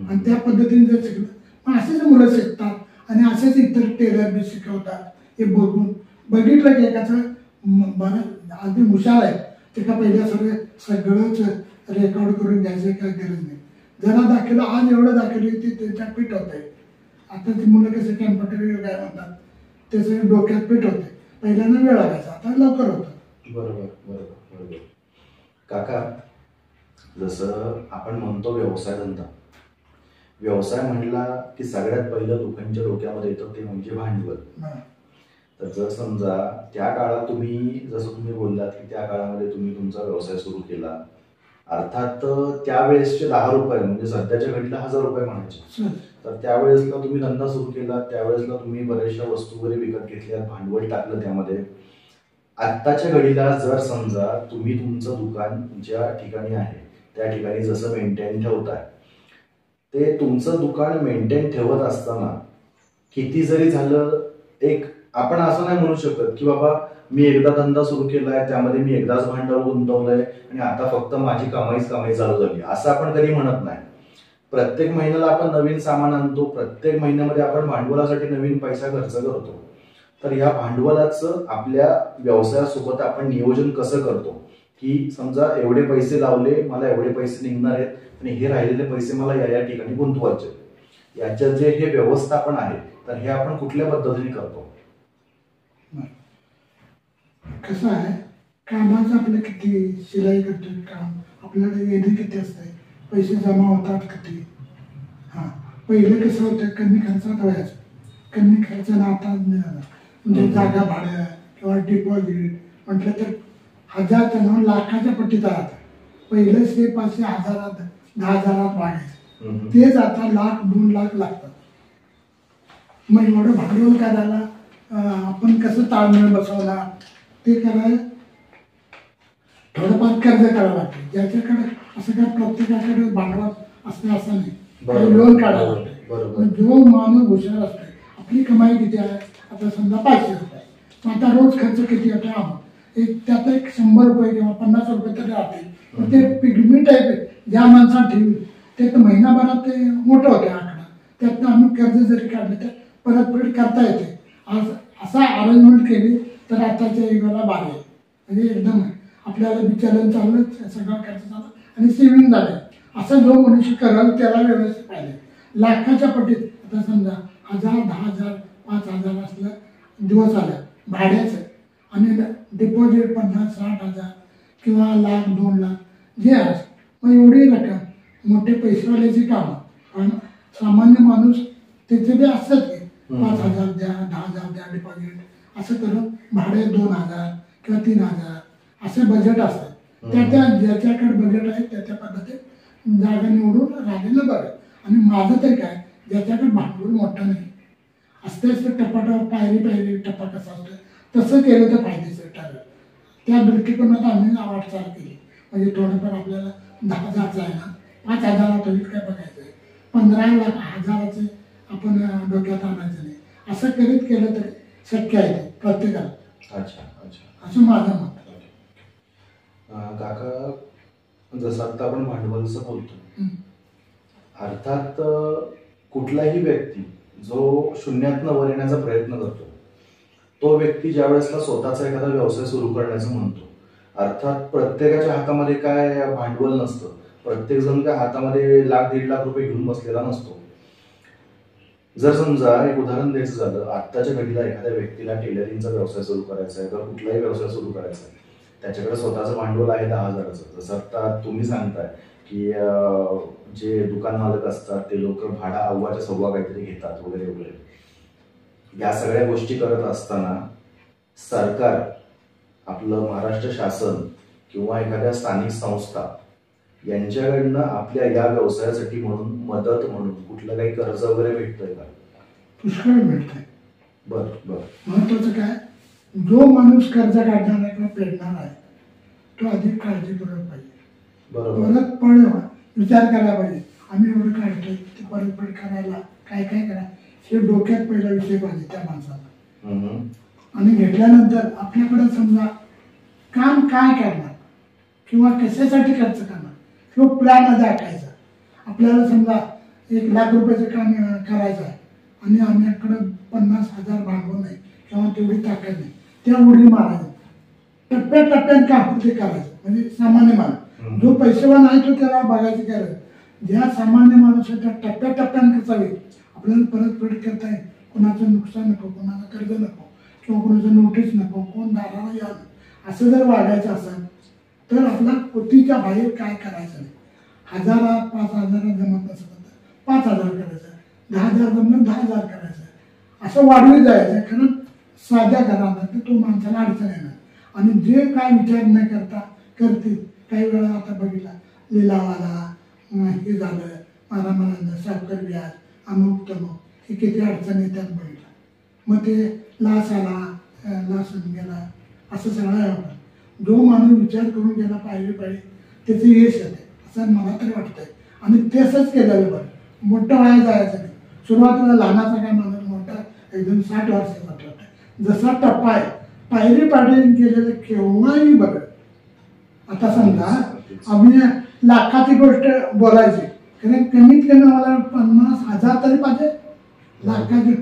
Speaker 1: आणि त्या पद्धतीने जर शिकलं मग असेच मुलं शिकतात आणि असेच इतर टेलर बी शिकवतात. हे बघून बघितलं की एकाचं बरं अगदी हुशार आहे ते का पहिल्या सगळंच रेकॉर्ड करून घ्यायचं काय गरज नाही. जरा दाखवलं आज एवढं दाखवलं की ते त्यांच्या पीठ होत आहे. आता ती मुलं कसं कॅम्प्युटर काय म्हणतात त्याचं डोक्यात पीठ होते. पहिल्यांदा वेळ लागायचा, आता लवकर होतं.
Speaker 2: बरोबर बरोबर बरोबर. काका, जसं आपण म्हणतो व्यवसाय धंदा, व्यवसाय म्हणला की सगळ्यात पहिलं लोकांच्या डोक्यामध्ये येतं ते म्हणजे भांडवल. तर जर समजा त्या काळात तुम्ही जसं तुम्ही बोललात की त्या काळामध्ये तुम्ही तुमचा व्यवसाय सुरू केला, अर्थात त्यावेळेसचे 10 रुपये म्हणजे सध्याच्या घडीला 1000 रुपये म्हणायचे. तर त्यावेळेसला तुम्ही धंदा सुरू केला, त्यावेळेसला तुम्ही बऱ्याचशा वस्तू वगैरे विकत घेतल्या, भांडवल टाकलं त्यामध्ये. आत्ताच्या घडीला जर समजा तुम्ही तुमचं दुकान ज्या ठिकाणी आहे त्या ठिकाणी जसं मेंटेन ठेवताय, ते तुमचं दुकान मेंटेन ठेवत असताना किती जरी झालं, एक आपण असं नाही म्हणू शकत की बाबा मी एकदा धंदा सुरू केलाय त्यामध्ये मी एकदाच भांडवल गुंतवलंय आणि आता फक्त माझी कमाई चालू झाली, असं आपण कधी म्हणत नाही. प्रत्येक महिन्याला आपण नवीन सामान आणतो, प्रत्येक महिन्यामध्ये आपण भांडवलासाठी नवीन पैसा खर्च करतो. तर या भांडवलाचं आपल्या व्यवसायासोबत आपण नियोजन कसं करतो की समजा एवढे पैसे लावले, मला एवढे पैसे निघणार आहेत आणि हे राहिलेले पैसे मला या ठिकाणी गुंतवायचे, याच्यात जे हे व्यवस्थापन आहे तर हे आपण कुठल्या पद्धतीने करतो?
Speaker 1: कसं आहे, कामाचं आपलं किती शिलाई करतोय काम, आपल्याला येणे किती असते, पैसे जमा होतात किती. पहिलं कसं होतं कमी खर्चात व्हायचं, कमी खर्चानं आता म्हणजे जागा भाडं किंवा डिपॉझिट म्हटलं तर 1000 ते 9 लाखाच्या पट्टीत राहतं. पहिलं 500 हजारात 10,000 वाढायचं, तेच आता 1,00,000 2 लाख लागतात. मग एवढं भांडवल करायला आपण कसं ताळमेळ बसवला ते करायला थोडंफार कर्ज करावं लागते. ज्याच्याकडे असं काय प्रत्येकाकडे भांडवल असते असं नाही, लोन काढावं लागते. जो माणूस हुशार असते, आपली कमाई किती आहे, आता समजा 500 रुपये, मग आता रोज खर्च किती होतो, त्यात एक 100 रुपये किंवा 50 रुपये तरी राहतील. पण ते पिगमी टाईप आहे, ज्या माणसाला ठेवली ते तर महिनाभरात ते मोठं होते आकडा. त्यातनं आम्ही कर्ज जरी काढले तर परतफेड करता येते. असा अरेंजमेंट केली तर आताच्या युगाला बारी आहे. म्हणजे एकदम आपल्याला विचारण चाललं, सगळा खर्च चालला आणि सेव्हिंग झालं. असं जो मनुष्य कराल त्याला व्यवस्थित पाहिजे. लाखाच्या पटीत आता समजा 1000, 10,000, 5,000 असलं दिवस आल्या भाड्याचं आणि डिपॉझिट 50-60,000 किंवा 1,00,000, 2,00,000 जे आहे, मग एवढी रक्कम मोठे पैसेवाल्याची कामं. पण सामान्य माणूस त्याचे बी असतात की 5,000 द्या, 10,000 द्या डिपॉझिट, असं करून भाडे 2,000 किंवा 3,000 असे बजेट असतात. त्या ज्याच्याकडे बजेट आहे त्याच्या पद्धतीने जागा निवडून राहिलेलं बरं. आणि माझं तरी काय, ज्याच्याकडे भांडवल मोठं नाही असते असतं टप्पा पायरी टप्पा कसा असतो तसं केलं तर फायदेशीर ठरेल. त्या दृष्टिकोनात आम्ही वाटचाल केली. म्हणजे थोडंफार आपल्याला 10,000चं आहे ना, 5,000 थोडीच काय बघायचं आहे, 15,000 आपण डोक्यात आणायचं नाही. असं करीत केलं तरी शक्य आहे ते प्रत्येकाला.
Speaker 2: अच्छा अच्छा,
Speaker 1: असं माझं मत.
Speaker 2: काका, जसं आता आपण भांडवलचं बोलतो, अर्थात कुठलाही व्यक्ती जो शून्यातनं वर येण्याचा प्रयत्न करतो, तो व्यक्ती ज्या वेळेसला स्वतःचा एखादा व्यवसाय सुरू करण्याचं म्हणतो, अर्थात प्रत्येकाच्या हातामध्ये काय भांडवल नसतं. प्रत्येक जण काय हातामध्ये 1,00,000-1,50,000 रुपये घेऊन बसलेला नसतो. जर समजा एक उदाहरण द्यायचं झालं, आत्ताच्या घडीला एखाद्या व्यक्तीला टेलरिंगचा व्यवसाय सुरू करायचा आहे किंवा कुठलाही व्यवसाय सुरू करायचा आहे, त्याच्याकडे स्वतःचं भांडवल आहे 10,000चं. जसं आता तुम्ही सांगताय की जे दुकान मालक असतात ते लोक भाडा अव्वाच्या सव्वा काहीतरी घेतात वगैरे वगैरे. या सगळ्या गोष्टी करत असताना सरकार, आपलं महाराष्ट्र शासन किंवा एखाद्या स्थानिक संस्था यांच्याकडनं आपल्या या व्यवसायासाठी म्हणून मदत म्हणून कुठलं काही कर्ज वगैरे भेटतंय का?
Speaker 1: पुष्कळ भेटतंय.
Speaker 2: बरं बरं.
Speaker 1: महत्वाचं काय, जो माणूस कर्ज काढणार आहे किंवा फेडणार आहे तो अधिक काळजीपूर्वक पाहिजे. परतफेड विचार करायला पाहिजे. आम्ही एवढं काढतोय ते परतफेड करायला काय काय करा हे डोक्यात पहिला विषय पाहिजे त्या माणसाला. आणि घेतल्यानंतर आपल्याकडे समजा काम काय करणार किंवा कशासाठी खर्च करणार किंवा प्लॅन आखायचा. आपल्याला समजा 1,00,000 रुपयाचं काम करायचं आहे आणि आम्ही 50,000 भांडवल नाही किंवा तेवढी ताकद नाही, त्या उडी मारायचं, टप्प्याटप्प्यात काम ते करायचं. म्हणजे सामान्य माणूस जो पैसेवान आहे तो त्याला बघायची गरज. ज्या सामान्य माणसाच्या टप्प्याटप्प्यानं कसा होईल आपल्याला परतफेड करता येईल. कोणाचं नुकसान नको, कोणाचं कर्ज नको किंवा कोणाचं नोटीस नको, कोण दाराला या, असं जर वागायचं असेल तर आपला कोटीच्या बाहेर काय करायचं नाही. 1,000, 5,000 जमत नसेल तर 5,000 करायचं, 10,000 जमलं 10,000 करायचं, असं वाढवी जायचं. कारण साध्या घरात तर तो माणसाला अडचण येणार. आणि जे काय विचार न करता करतील, काही वेळा आता बघितला लिलावाला हे झालं, मारामारांना सावकार व्याज, अमुक तमुक, हे किती अडचण येतात बघितला. मग ते लास आला, लास गेला, असं सगळं होतं. जो माणूस विचार करून गेला पाहिजे त्याचं यश येते असं मला तरी वाटतंय. आणि तसंच केलेलं बरं. मोठं व्हायला जायचं नाही. सुरुवातीला लहानाचा काय माणूस मोठा एकदम 60 वर्षाचा ठरतोय. जसा टप्पा आहे पायरी पायरी केलेलं केव्हाही बरं. आता समजा आम्ही लाखाची गोष्ट बोलायची, कारण कमीत कमी मला 50,000 तरी पाहिजे लाखाची,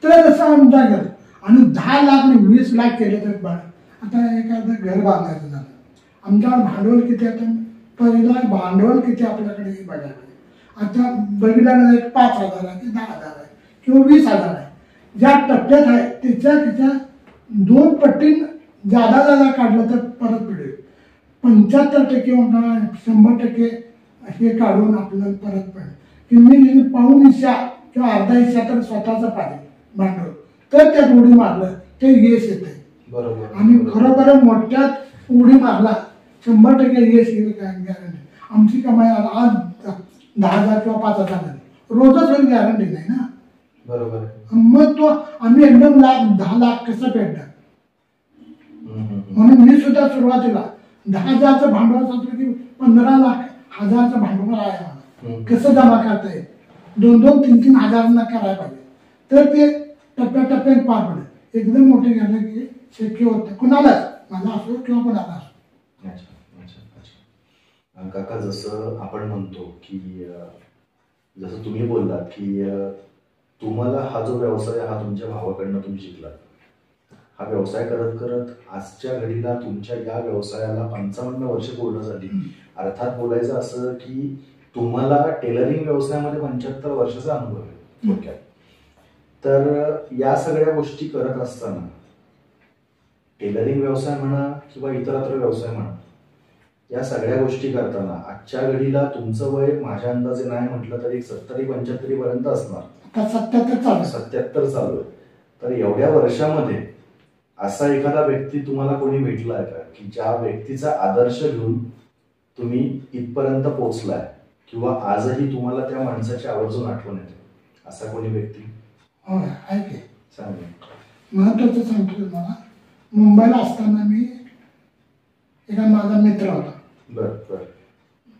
Speaker 1: तर असं आमचा गेलं. आणि 10 लाख आणि 20 लाख केले तर बाळ. आता एखादं घर बांधायचं झालं, आमच्यावर भांडवल किती आता, पहिला भांडवल किती आपल्याकडे हे बघायला पाहिजे. आता बघितल्यानं 5,000 आहे की 10,000 आहे किंवा 20,000 आहे. ज्या टप्प्यात आहे त्याच्या 2 पटीन जादा काढलं तर परत पडेल. 75% किंवा 100% हे काढून आपल्याला परत पडेल. की मी पाऊण हिस्सा किंवा अर्धा हिस्सा तर स्वतःचा पाहिजे भांडवल, तर त्यात उडी मारलं ते यश येते.
Speaker 2: बरोबर.
Speaker 1: आणि खरोखर मोठ्यात उडी मारला 100% यश येईल काय गॅरंटी. आमची कमाई आज 10,000 किंवा 5,000 रोजच होईल गॅरंटी नाही ना.
Speaker 2: बरोबर.
Speaker 1: मग तो आम्ही एकदम लाख 10 लाख कसं फेडणार. म्हणून मी सुद्धा सुरुवातीला 10,000चं भांडवल सांगतो की 15 लाख 1,000चं भांडवल आहे मला, कसं जमा करता येईल, 2-2, 3-3 हजारांना करायला पाहिजे. तर ते टप्प्याटप्प्याने पार पडेल. एकदम मोठे झालं की शक्य होत नाही कुणालाच, मला असो किंवा कुणाला असो.
Speaker 2: काका, जसं आपण म्हणतो की जसं तुम्ही बोललात की तुम्हाला हा जो व्यवसाय हा तुमच्या भावाकडनं तुम्ही शिकलात, हा व्यवसाय करत करत आजच्या घडीला तुमच्या या व्यवसायाला 55 वर्ष पूर्ण झाली. अर्थात बोलायचं असं की तुम्हाला टेलरिंग व्यवसायामध्ये 75 वर्षाचा अनुभव आहे थोडक्यात. तर या सगळ्या गोष्टी करत असताना टेलरिंग व्यवसाय म्हणा किंवा इतरत्र व्यवसाय म्हणा, या सगळ्या गोष्टी करताना आजच्या घडीला तुमचं वय माझ्या अंदाजे नाही म्हटलं तरी 70-75 पर्यंत असणार. 77 चालू आहे. तर एवढ्या वर्षामध्ये असा एखादा व्यक्ती तुम्हाला कोणी भेटलाय का की ज्या व्यक्तीचा आदर्श घेऊन तुम्ही इथपर्यंत पोहोचलाय किंवा आजही तुम्हाला त्या माणसाची आवर्जून आठवण येते, असा कोणी व्यक्ती?
Speaker 1: हो आहे की.
Speaker 2: सांगा.
Speaker 1: महत्वाचं सांगतो तुम्हाला. मुंबईला असताना मी एका माझा मित्र होता.
Speaker 2: बर.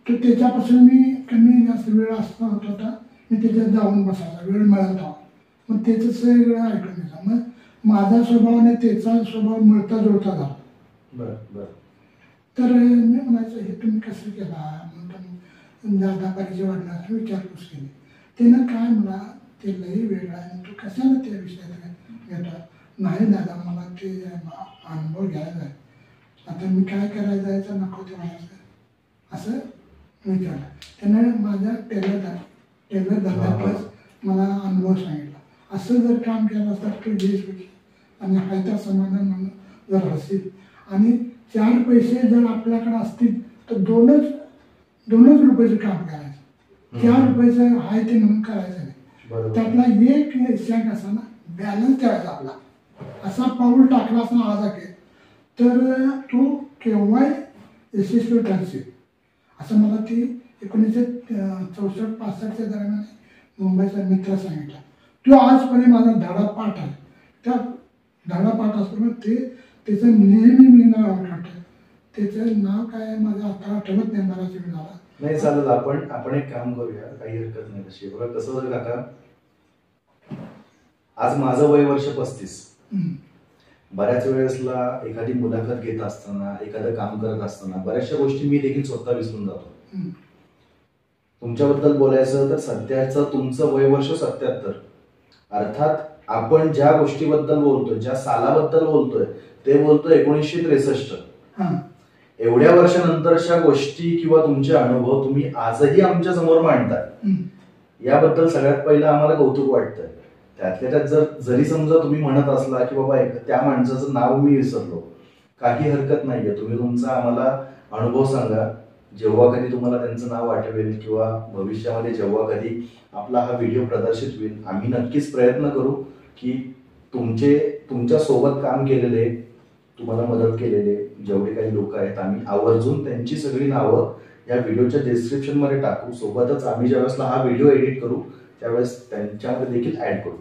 Speaker 1: तो त्याच्यापासून मी कमी जास्त वेळ असता होत होता. मी त्याच्यात जाऊन बसायचा, वेळ मिळत होता. मग त्याचं सगळं ऐकून घ्यायचं. मग माझा स्वभाव आणि त्याचा स्वभाव मिळता जुळता झाला.
Speaker 2: बर.
Speaker 1: तर मी म्हणायचं हे तुम्ही कसं केला म्हणून दादा पाहिजे वाटला विचारपूस केली. त्यानं काय म्हणा ते लई वेगळा आहे, तू कशाला त्या विषयात घेता. नाही दादा मला ते अनुभव घ्यायचा आहे, आता मी काय करायला जायचं नको ते म्हणायचं असं विचारलं. त्यानं माझ्या टेलर धंद्यातच मला अनुभव सांगितला. असं जर काम केलं असतं तू देश आणि फायदा समाधान म्हणून जर असेल आणि 4 पैसे जर आपल्याकडे असतील तर दोनच रुपयाचं काम करायचं. 4 रुपयाचं आहे ते म्हणून करायचं नाही. त्यातला एक शेंग असा ना बॅलन्स ठेवायचा आपला. असा पाऊल टाकला असता आज तर तू केव्हाही यशस्वी ठरशील. असं मला ती 1964-65च्या दरम्यान मुंबईचा मित्र सांगितला. तो आजपर्यंत माझा धडा पाठ आहे. त्या धडा पाठ असताना त्याचं नेहमी मी नाव आठवतं. त्याचं नाव काय माझं आता आठवत नाही, मला तुम्ही झाला
Speaker 2: नाही. चालेल, आपण एक काम करूया, काही हरकत नाही तशी. बघा कसं होतं काका, आज माझं वय वर्ष 35. बऱ्याच वेळेसला एखादी मुलाखत घेत असताना, एखादं काम करत असताना बऱ्याचशा गोष्टी मी देखील स्वतः विसरून जातो. तुमच्याबद्दल बोलायचं तर सध्याचं तुमचं वय वर्ष 77. अर्थात आपण ज्या गोष्टीबद्दल बोलतोय, ज्या सालाबद्दल बोलतोय ते बोलतोय 1963. एवढ्या वर्षानंतरच्या गोष्टी किंवा तुमचे अनुभव तुम्ही आजही आमच्या समोर मांडताय, याबद्दल सगळ्यात पहिलं आम्हाला कौतुक वाटतंय. त्यातल्या त्यात जरी समजा तुम्ही म्हणत असला की बाबा त्या माणसाचं नाव मी विसरलो, काही हरकत नाहीये. तुम्ही तुमचा आम्हाला अनुभव सांगा. जेव्हा कधी तुम्हाला त्यांचं नाव आठवेल किंवा भविष्यामध्ये जेव्हा कधी आपला हा व्हिडिओ प्रदर्शित होईल, आम्ही नक्कीच प्रयत्न करू की तुमच्या सोबत काम केलेले, तुम्हाला मदत केलेले जेवढे काही लोक आहेत, आम्ही आवर्जून त्यांची सगळी नावं या व्हिडिओच्या डिस्क्रिप्शन मध्ये टाकू. सोबतच आम्ही ज्यावेळेसला हा व्हिडिओ एडिट करू त्यावेळेस त्यांच्यामध्ये देखील ऍड करू.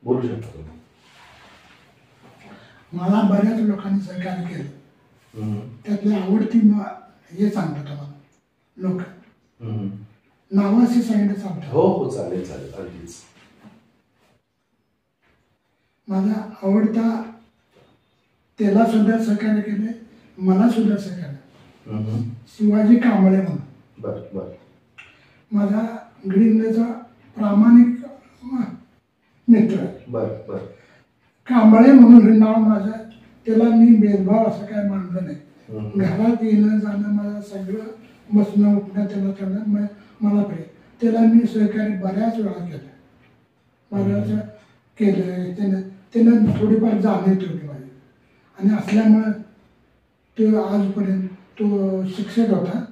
Speaker 2: बोलू शकतो तुम्ही.
Speaker 1: मला बऱ्याच लोकांनी सहकार्य केलं. त्यातली आवडती हे सांगतो तुम्हाला लोक नावाशी सांगितलं सांगतो.
Speaker 2: हो चालेल अगदीच.
Speaker 1: माझा आवडता त्याला सुद्धा सहकार्य केले, मला सुद्धा सहकार्य. शिवाजी कांबळे म्हणून माझा गडिंगचा प्रामाणिक मित्र. कांबळे म्हणून हे नाव माझं. त्याला मी भेदभाव असं काय मानलं नाही. घरात येणं जाणं मला सगळं, बसणं उठणं त्याला मला प्रिय. त्याला मी सहकार्य बऱ्याच वेळा केलं. त्यानं थोडीफार जाणीव ठेवली माझी. आणि असल्यामुळं तो आजपर्यंत तो शिक्षक होता,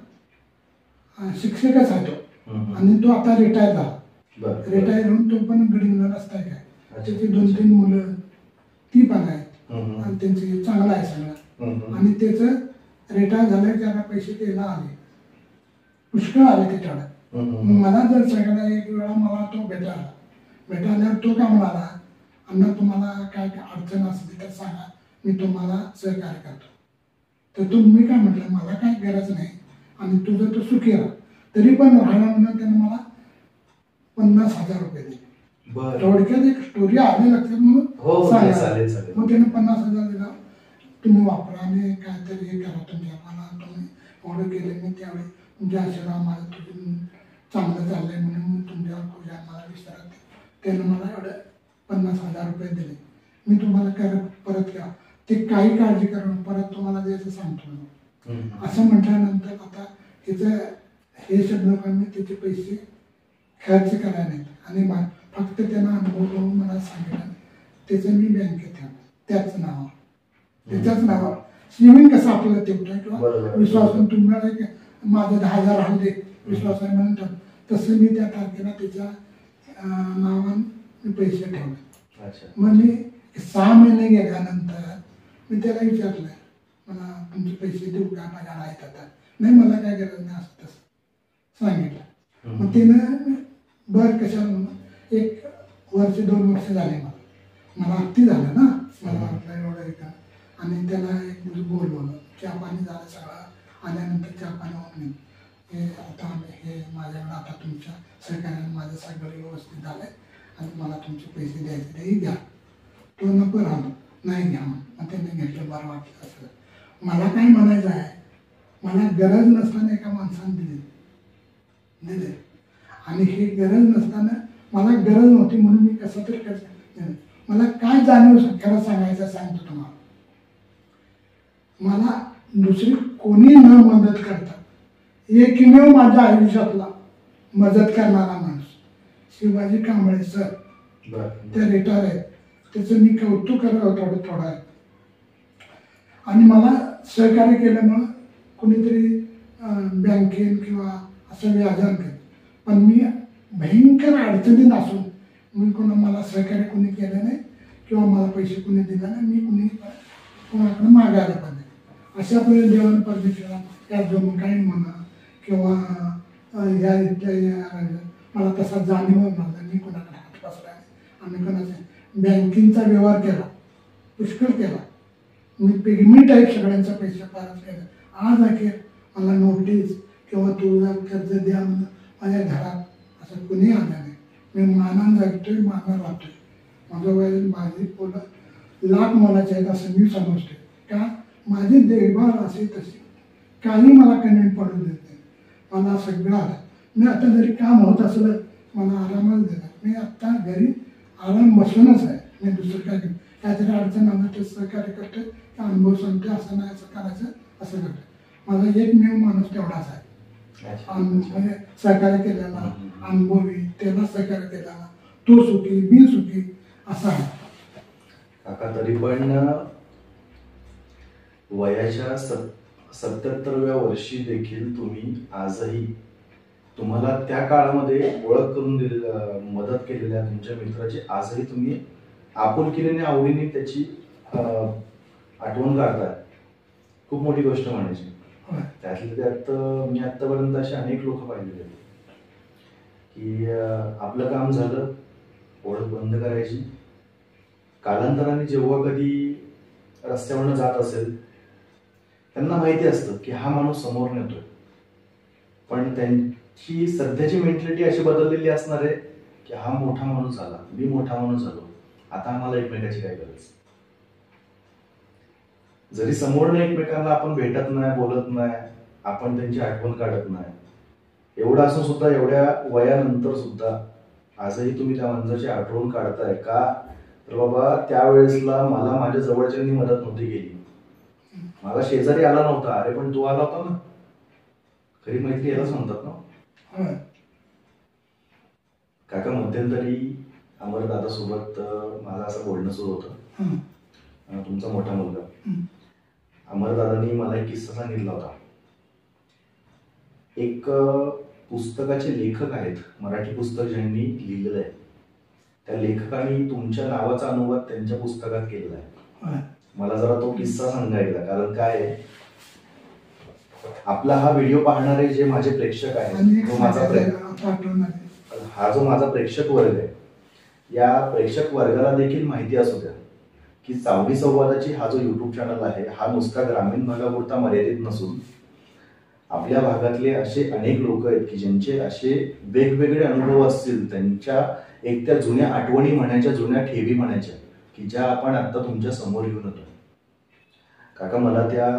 Speaker 1: शिक्षकच आहे तो. आणि तो आता रिटायर झाला. रिटायर होऊन तो पण गडिंगला असताय काय. त्याची 2-3 मुलं ती पण आहेत आणि त्यांची चांगलं आहे सगळं. आणि त्याचं रिटायर झालं त्याला पैसे द्यायला आले, पुष्कळ आले त्याच्याकडे. मला जर सगळ्याला एक वेळा मला तो भेटायला, भेटायला तो का म्हणाला, अण्णा तुम्हाला काय अडचण असली तर सांगा, मी तुम्हाला सहकार्य करतो. तर तुम्ही काय म्हटलं, मला काय गरज नाही आणि तुझं तो सुखी राहा. तरी पण राहणार म्हणून त्यानं मला 50,000 रुपये दिले. थोडक्यात एक स्टोरी आली लक्षात म्हणून सांगा. मग त्यानं 50,000 दिला, तुम्ही वापरा आणि काहीतरी हे करा तुमच्या, मला तुम्ही एवढं केले. मी त्यावेळी तुमच्या आशीर्वाद माझं तुझं चांगलं चाललंय म्हणून मी तुमच्यावर पूजा मला विचारत. त्यानं मला एवढं 50,000 रुपये दिले. मी तुम्हाला परत घ्या, ते काही काळजी करून परत तुम्हाला द्यायचं सांगतो असं म्हटल्यानंतर आता तिचं हे शब्द मी त्याचे पैसे खर्च करायला नाहीत आणि फक्त त्यांना अनुभव करून मला सांगितलं. त्याचं मी बँकेत ठेवलं त्याच नावावर सेविंग कसं आपल्याला ठेवतोय किंवा विश्वासून तुम्हाला माझं 10,000 राहू दे विश्वास आहे म्हणून ठेवलं, तसं मी त्या तारखेला त्याच्या नावानं मी पैसे ठेवले. मग मी 6 महिने गेल्यानंतर मी त्याला विचारलं, मला तुमचे पैसे देऊ का, माझ्या आहेत आता. नाही मला काय गरज नाही असं तसं सांगितलं. मग तिनं बरं कशाला म्हणून 1 वर्ष 2 वर्ष झाले मला अगदी झालं ना, मला वाटलं एवढं हे का. आणि त्याला एक दिवस बोलवलं, चहा पाणी झालं सगळं. आल्यानंतर चहा पाणी होऊन हे आता आम्ही हे माझ्याकडं आता तुमच्या सहकार्याने माझं सगळं व्यवस्थित झालं आहे आणि मला तुमचे पैसे द्यायचे तेही घ्या. तो नको राहतो, नाही घ्या मग त्याने घेतलं, बरं वाटलं. असं मला काय म्हणायचं आहे, मला गरज नसताना एका माणसाने दिले आणि ही गरज नसताना मला गरज नव्हती म्हणून मी कसं तरी करतो. मला काय जाणीव खरं सांगायचं सांगतो तुम्हाला, मला दुसरी कोणी न मदत करतात एकमेव माझ्या आयुष्यातला मदत करणारा माणूस शिवाजी कांबळे सर, ते रिटायर आहेत. त्याचं मी कौतुक करत थोडं आहे. आणि मला सहकार्य केल्यामुळं कोणीतरी बँकेन किंवा असं व्याजान केलं, पण मी भयंकर अडचणीत असून मी मला सहकार्य कोणी केलं नाही किंवा मला पैसे कोणी दिले नाही, मी कोणाकडे मागायला पण नाही. अशा पद्धतीने देवानं परमेश्वरा त्या जमून काही म्हणा किंवा ह्या इथल्या मला तसा जाणीव मला मी कोणाकडे हात बसला आम्ही कोणाचे बँकिंगचा व्यवहार केला, पुष्कळ केला. मी पेमेंट टाईप सगळ्यांचा पैसे परत केला. आज अखेर मला नोटीस किंवा तुला कर्ज द्या म्हणून माझ्या घरात असं कुणी आलं नाही. मी मानानं जगतोय, मानानं राहतोय. माझं वय माझी पोलं लाख मोलाचे आहेत असं मी समजतोय. का माझी देखभाल असे तशी काही मला कमी पडू देत नाही. मला सगळं आलं. मी आता जरी काम होत असलं मला आरामच देणार. मी आत्ता घरी आराम बसूनच आहे. मी दुसरं काय काहीतरी अडचण आलं तर सहकार्य करतोय, अनुभव सांगतोय, असं नाही असं करायचं असं करतोय. माझा एकमेव माणूस तेवढाच आहे म्हणजे सहकार्य केलेला, अनुभवी, त्याला सहकार्य केलेला, तो सुखी बिन सुखी असा आहे.
Speaker 2: काका तरी पण वयाच्या 77व्या वर्षी देखील तुम्ही आजही तुम्हाला त्या काळामध्ये ओळख करून मदत केलेल्या तुमच्या मित्राची आजही तुम्ही आपुलकीने आवडीने त्याची आठवण काढताय. खूप मोठी गोष्ट म्हणायची. त्यातल्या त्यात मी आतापर्यंत असे अनेक लोक पाहिलेले की आपलं काम झालं, ओळख बंद करायची. कालांतराने जेव्हा कधी रस्त्यावरनं जात असेल त्यांना माहिती असतं की हा माणूस समोर नेतोय, पण त्यांची सध्याची मेंटॅलिटी अशी बदललेली असणार आहे की हा मोठा माणूस झाला, मी मोठा माणूस झालो, आता आम्हाला एकमेकाची काय गरज. जरी समोरनं एकमेकांना आपण भेटत नाही, बोलत नाही, आपण त्यांची आठवण काढत नाही, एवढं असून सुद्धा एवढ्या वयानंतर सुद्धा आजही तुम्ही त्या माणसाची आठवण काढताय का, तर बाबा त्यावेळेसला मला माझ्या जवळच्यांनी मदत नव्हती केली, मला शेजारी आला नव्हता, अरे पण तू आला होता ना. खरी मैत्री यालाच म्हणतात ना. काका मध्यंतरी अमरदादा सोबत माझं असं बोलणं सुरू होतं. तुमचा मोठा मुलगा अमरदादांनी मला एक किस्सा सांगितला होता. एक पुस्तकाचे लेखक आहेत, मराठी पुस्तक ज्यांनी लिहिलेलं आहे त्या लेखकाने तुमच्या नावाचा अनुवाद त्यांच्या पुस्तकात केलेला आहे. मला जरा तो किस्सा सांगायला, कारण काय आहे, आपला हा व्हिडिओ पाहणारे जे माझे प्रेक्षक आहेत, हा जो माझा प्रेक्षक वर्ग आहे, या प्रेक्षक वर्गाला देखील माहिती असू द्या की सावली संवादाची हा जो युट्यूब चॅनल आहे हा नुसता ग्रामीण भागापुरता मर्यादित नसून आपल्या भागातले असे अनेक लोक आहेत की ज्यांचे असे वेगवेगळे अनुभव असतील, त्यांच्या एक त्या जुन्या आठवणी म्हणायच्या, जुन्या ठेवी म्हणायच्या की ज्या आपण आता तुमच्या समोर घेऊन येतो. काका, मला त्या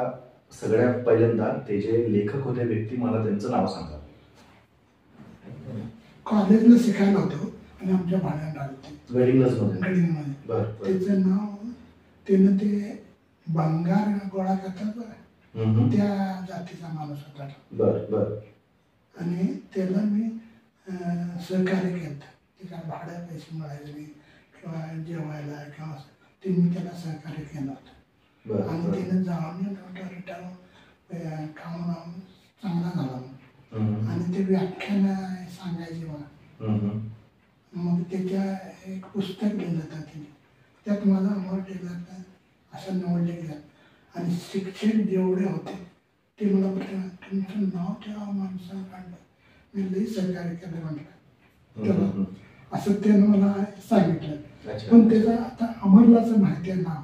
Speaker 2: सगळ्यात पहिल्यांदा ते जे लेखक होते व्यक्ती, मला त्यांचं नाव सांगा.
Speaker 1: कॉलेजला शिकायला होतो आणि आमच्या भाड्यात आले गडिंगमध्ये. त्याचं नाव त्यानं ते बंगार गोळा करतात त्या जातीचा माणूस होता. आणि त्याला मी सहकार्य केलं. तिला भाड्या पैसे मिळायचे नाही किंवा जेवायला किंवा ते मी त्याला सहकार्य केलं होतं. आणि त्यानं जाऊन रिटायर खाऊन चांगला झाला. आणि ते व्याख्यान सांगायचे मला. मग त्याच्या एक पुस्तक लिहिलं होतं तिने. त्यात मला अमर टेलरनं असं निवडले गेलं. आणि शिक्षक जेवढे होते ते मला म्हटलं, तुमचं नाव त्या माणसानं काढलं, मी लई सहकार्य केलं म्हटलं. असं त्यानं मला सांगितलं. पण त्याचा आता अमरलाचं माहिती आहे नाव.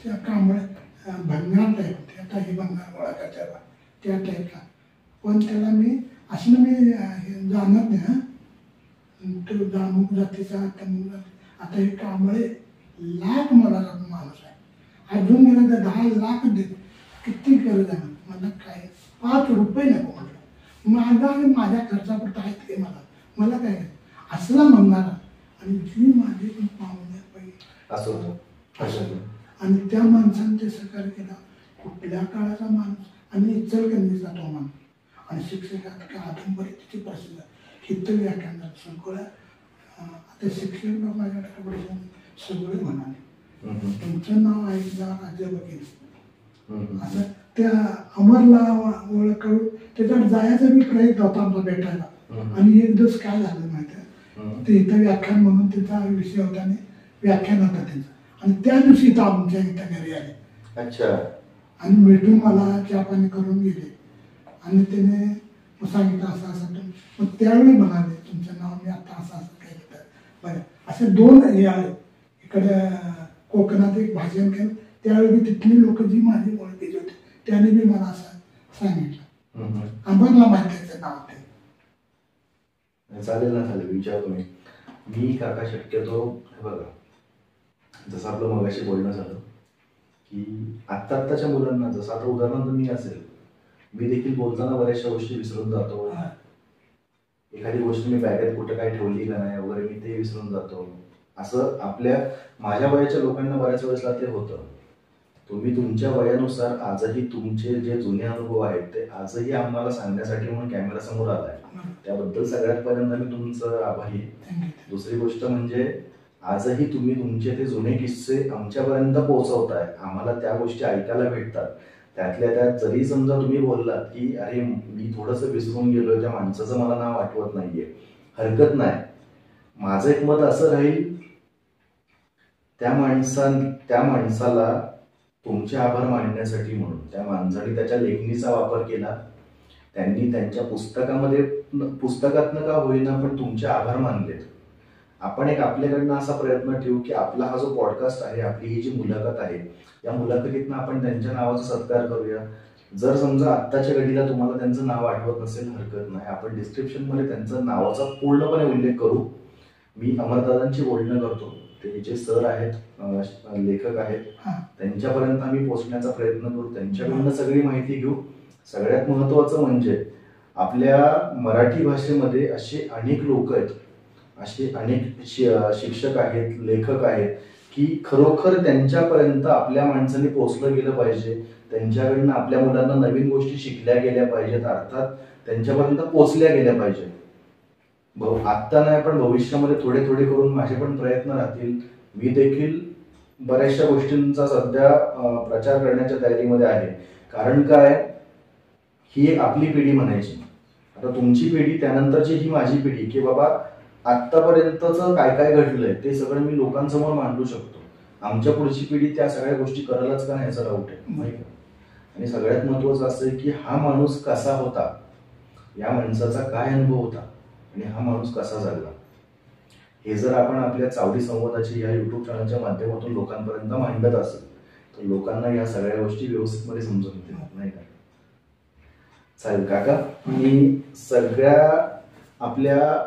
Speaker 1: त्या कांबळे भंगार टाईप होते. आता ही भंगार गोळा त्याला त्या टाईपला. पण त्याला मी असं मी जाणत नाही. तो दामुक जातीचा आता हे कांबळे लाख मला माणूस आहे. अजून गेला तर 10 लाख देत. किती गरज आहे मला, काय 5 रुपये नको म्हटलं. माझा आणि माझ्या खर्चापुरता आहेत ते मला काय असला म्हणणारा. आणि जी माझी पण पाहुणे पाहिजे आणि त्या माणसाने ते सहकार्य केला. कुठल्या काळाचा माणूस आणि इचलकरंजीचा तो माणूस. आणि शिक्षकात कादंबरीची प्रसिद्ध हित व्याख्यान सगळं. आता शिक्षक लोक माझ्याकडे सगळे म्हणाले, तुमचं नाव ऐकलं राज्य वकील. असं त्या अमरला ओळख करून त्याच्यात जायचा मी प्रयत्न होता आमचा भेटायला. आणि एक दिवस काय झालं माहिती आहे, ते इथं व्याख्यान म्हणून त्याचा विषय होता आणि व्याख्यान होता त्यांचा. आणि त्या दिवशी इथं आमच्या इथं घरी आले. अच्छा. आणि भेटून मला चहा पाणी करून गेले. आणि त्याने सांगितलं असं असं. मग त्यावेळी म्हणाले, तुमचं नाव मी आता असं असं केलं. बरं, असे 2 हे आले. इकडे कोकणात एक भाषण केलं. त्यावेळी तिथली लोक जी माझी ओळखीची होती त्याने बी मला असं सांगितलं. अमरला माहिती नाव ते.
Speaker 2: चालेल ना, चालेल, विचारतो मी काका. शक्यतो हे बघा, जसं आपलं मगाशी बोलणं झालं की आत्ताच्या मुलांना, जसं आता उदाहरणार्थ मी असेल, मी देखील बोलताना बऱ्याचशा गोष्टी विसरून जातो. एखादी गोष्ट मी बॅगेत कुठं काय ठेवली का नाही वगैरे मी ते विसरून जातो. असं माझ्या वयाच्या लोकांना बऱ्याच वेळेसला ते होतं. तुम्ही तुमच्या वयानुसार आजही तुमचे जे जुने अनुभव आहेत ते आजही आम्हाला सांगण्यासाठी म्हणून कॅमेरा समोर आलाय. त्याबद्दल सगळ्यात पहिल्यांदा मी तुमचं आभारी. दुसरी गोष्ट म्हणजे आजही तुम्ही तुमचे ते जुने किस्से आमच्यापर्यंत पोहोचवताय. आम्हाला त्या गोष्टी ऐकायला भेटतात. त्यातल्या त्यात जरी समजा तुम्ही बोललात की अरे मी थोडंसं विसरून गेलोय, त्या माणसाचं मला नाव आठवत नाहीये, हरकत नाही. माझं एक मत असं राहील, त्या माणसाला तुमचे आभार मानण्यासाठी म्हणून त्या माणसाने त्याच्या लेखणीचा वापर केला. त्यांनी त्यांच्या पुस्तकातनं का होईना पण तुमचे आभार मानलेत. आपण एक आपल्याकडनं असा प्रयत्न ठेवू की आपला हा जो पॉडकास्ट आहे, आपली ही जी मुलाखत आहे, या मुलाखतीतनं आपण त्यांच्या नावाचा सत्कार करूया. जर समजा आत्ताच्या घडीला तुम्हाला त्यांचं नाव आठवत नसेल, हरकत नाही, आपण डिस्क्रिप्शन मध्ये त्यांच्या नावाचा पूर्णपणे उल्लेख करू. मी अमरदादांची बोलणं करतो. ते जे सर आहेत, लेखक आहेत, त्यांच्यापर्यंत आम्ही पोहोचण्याचा प्रयत्न करू. त्यांच्याकडनं सगळी माहिती घेऊ. सगळ्यात महत्वाचं म्हणजे आपल्या मराठी भाषेमध्ये असे अनेक लोक आहेत, असे अनेक शिक्षक आहेत, लेखक आहेत की खरोखर त्यांच्यापर्यंत आपल्या माणसाने पोहोचलं गेलं पाहिजे. त्यांच्याकडनं आपल्या मुलांना नवीन गोष्टी शिकल्या गेल्या पाहिजेत, अर्थात त्यांच्यापर्यंत पोहोचल्या गेल्या पाहिजेत. आत्ता नाही पण भविष्यामध्ये थोडे थोडे करून माझे पण प्रयत्न राहतील. मी देखील बऱ्याचशा गोष्टींचा सध्या प्रचार करण्याच्या तयारीमध्ये आहे. कारण काय, ही एक आपली पिढी म्हणायची. आता तुमची पिढी, त्यानंतरची ही माझी पिढी, की बाबा आतापर्यंतच काय काय घडलंय ते सगळं मी लोकांसमोर मांडू शकतो. आमच्या पुढची पिढी त्या सगळ्या गोष्टी करायलाच का नाही याचा डाऊट आहे. आणि सगळ्यात महत्वाचं असं आहे की हा माणूस कसा होता, या माणसाचा काय अनुभव होता आणि हा माणूस कसा जगला. हे जर आपण आपल्या चावडी संवादाची या युट्यूब चॅनलच्या माध्यमातून लोकांपर्यंत मांडत असेल तर लोकांना या सगळ्या गोष्टी व्यवस्थितपणे समजून येतील, नाही का? चालेल काका, मी सगळ्या आपल्या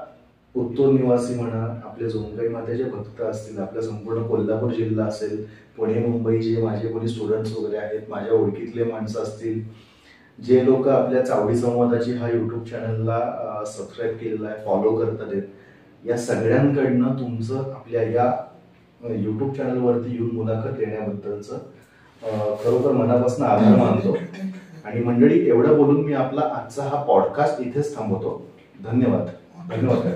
Speaker 2: उत्तूर निवासी म्हणा, आपले जोंकाई मातेचे भक्त असतील, आपल्या संपूर्ण कोल्हापूर जिल्हा असेल, पुणे मुंबई जे माझे कोणी स्टुडंट्स वगैरे आहेत, माझ्या ओळखीतले माणसं असतील, जे लोक आपल्या चावडी संवादाची हा युट्यूब चॅनलला सबस्क्राईब केलेला आहे, फॉलो करतात आहेत, या सगळ्यांकडनं तुमचं आपल्या या युट्यूब चॅनलवरती येऊन मुलाखत देण्याबद्दलचं खरोखर मनापासून आभार मानतो. आणि मंडळी, एवढं बोलून मी आपला आजचा हा पॉडकास्ट इथेच थांबवतो. धन्यवाद. धन्यवाद.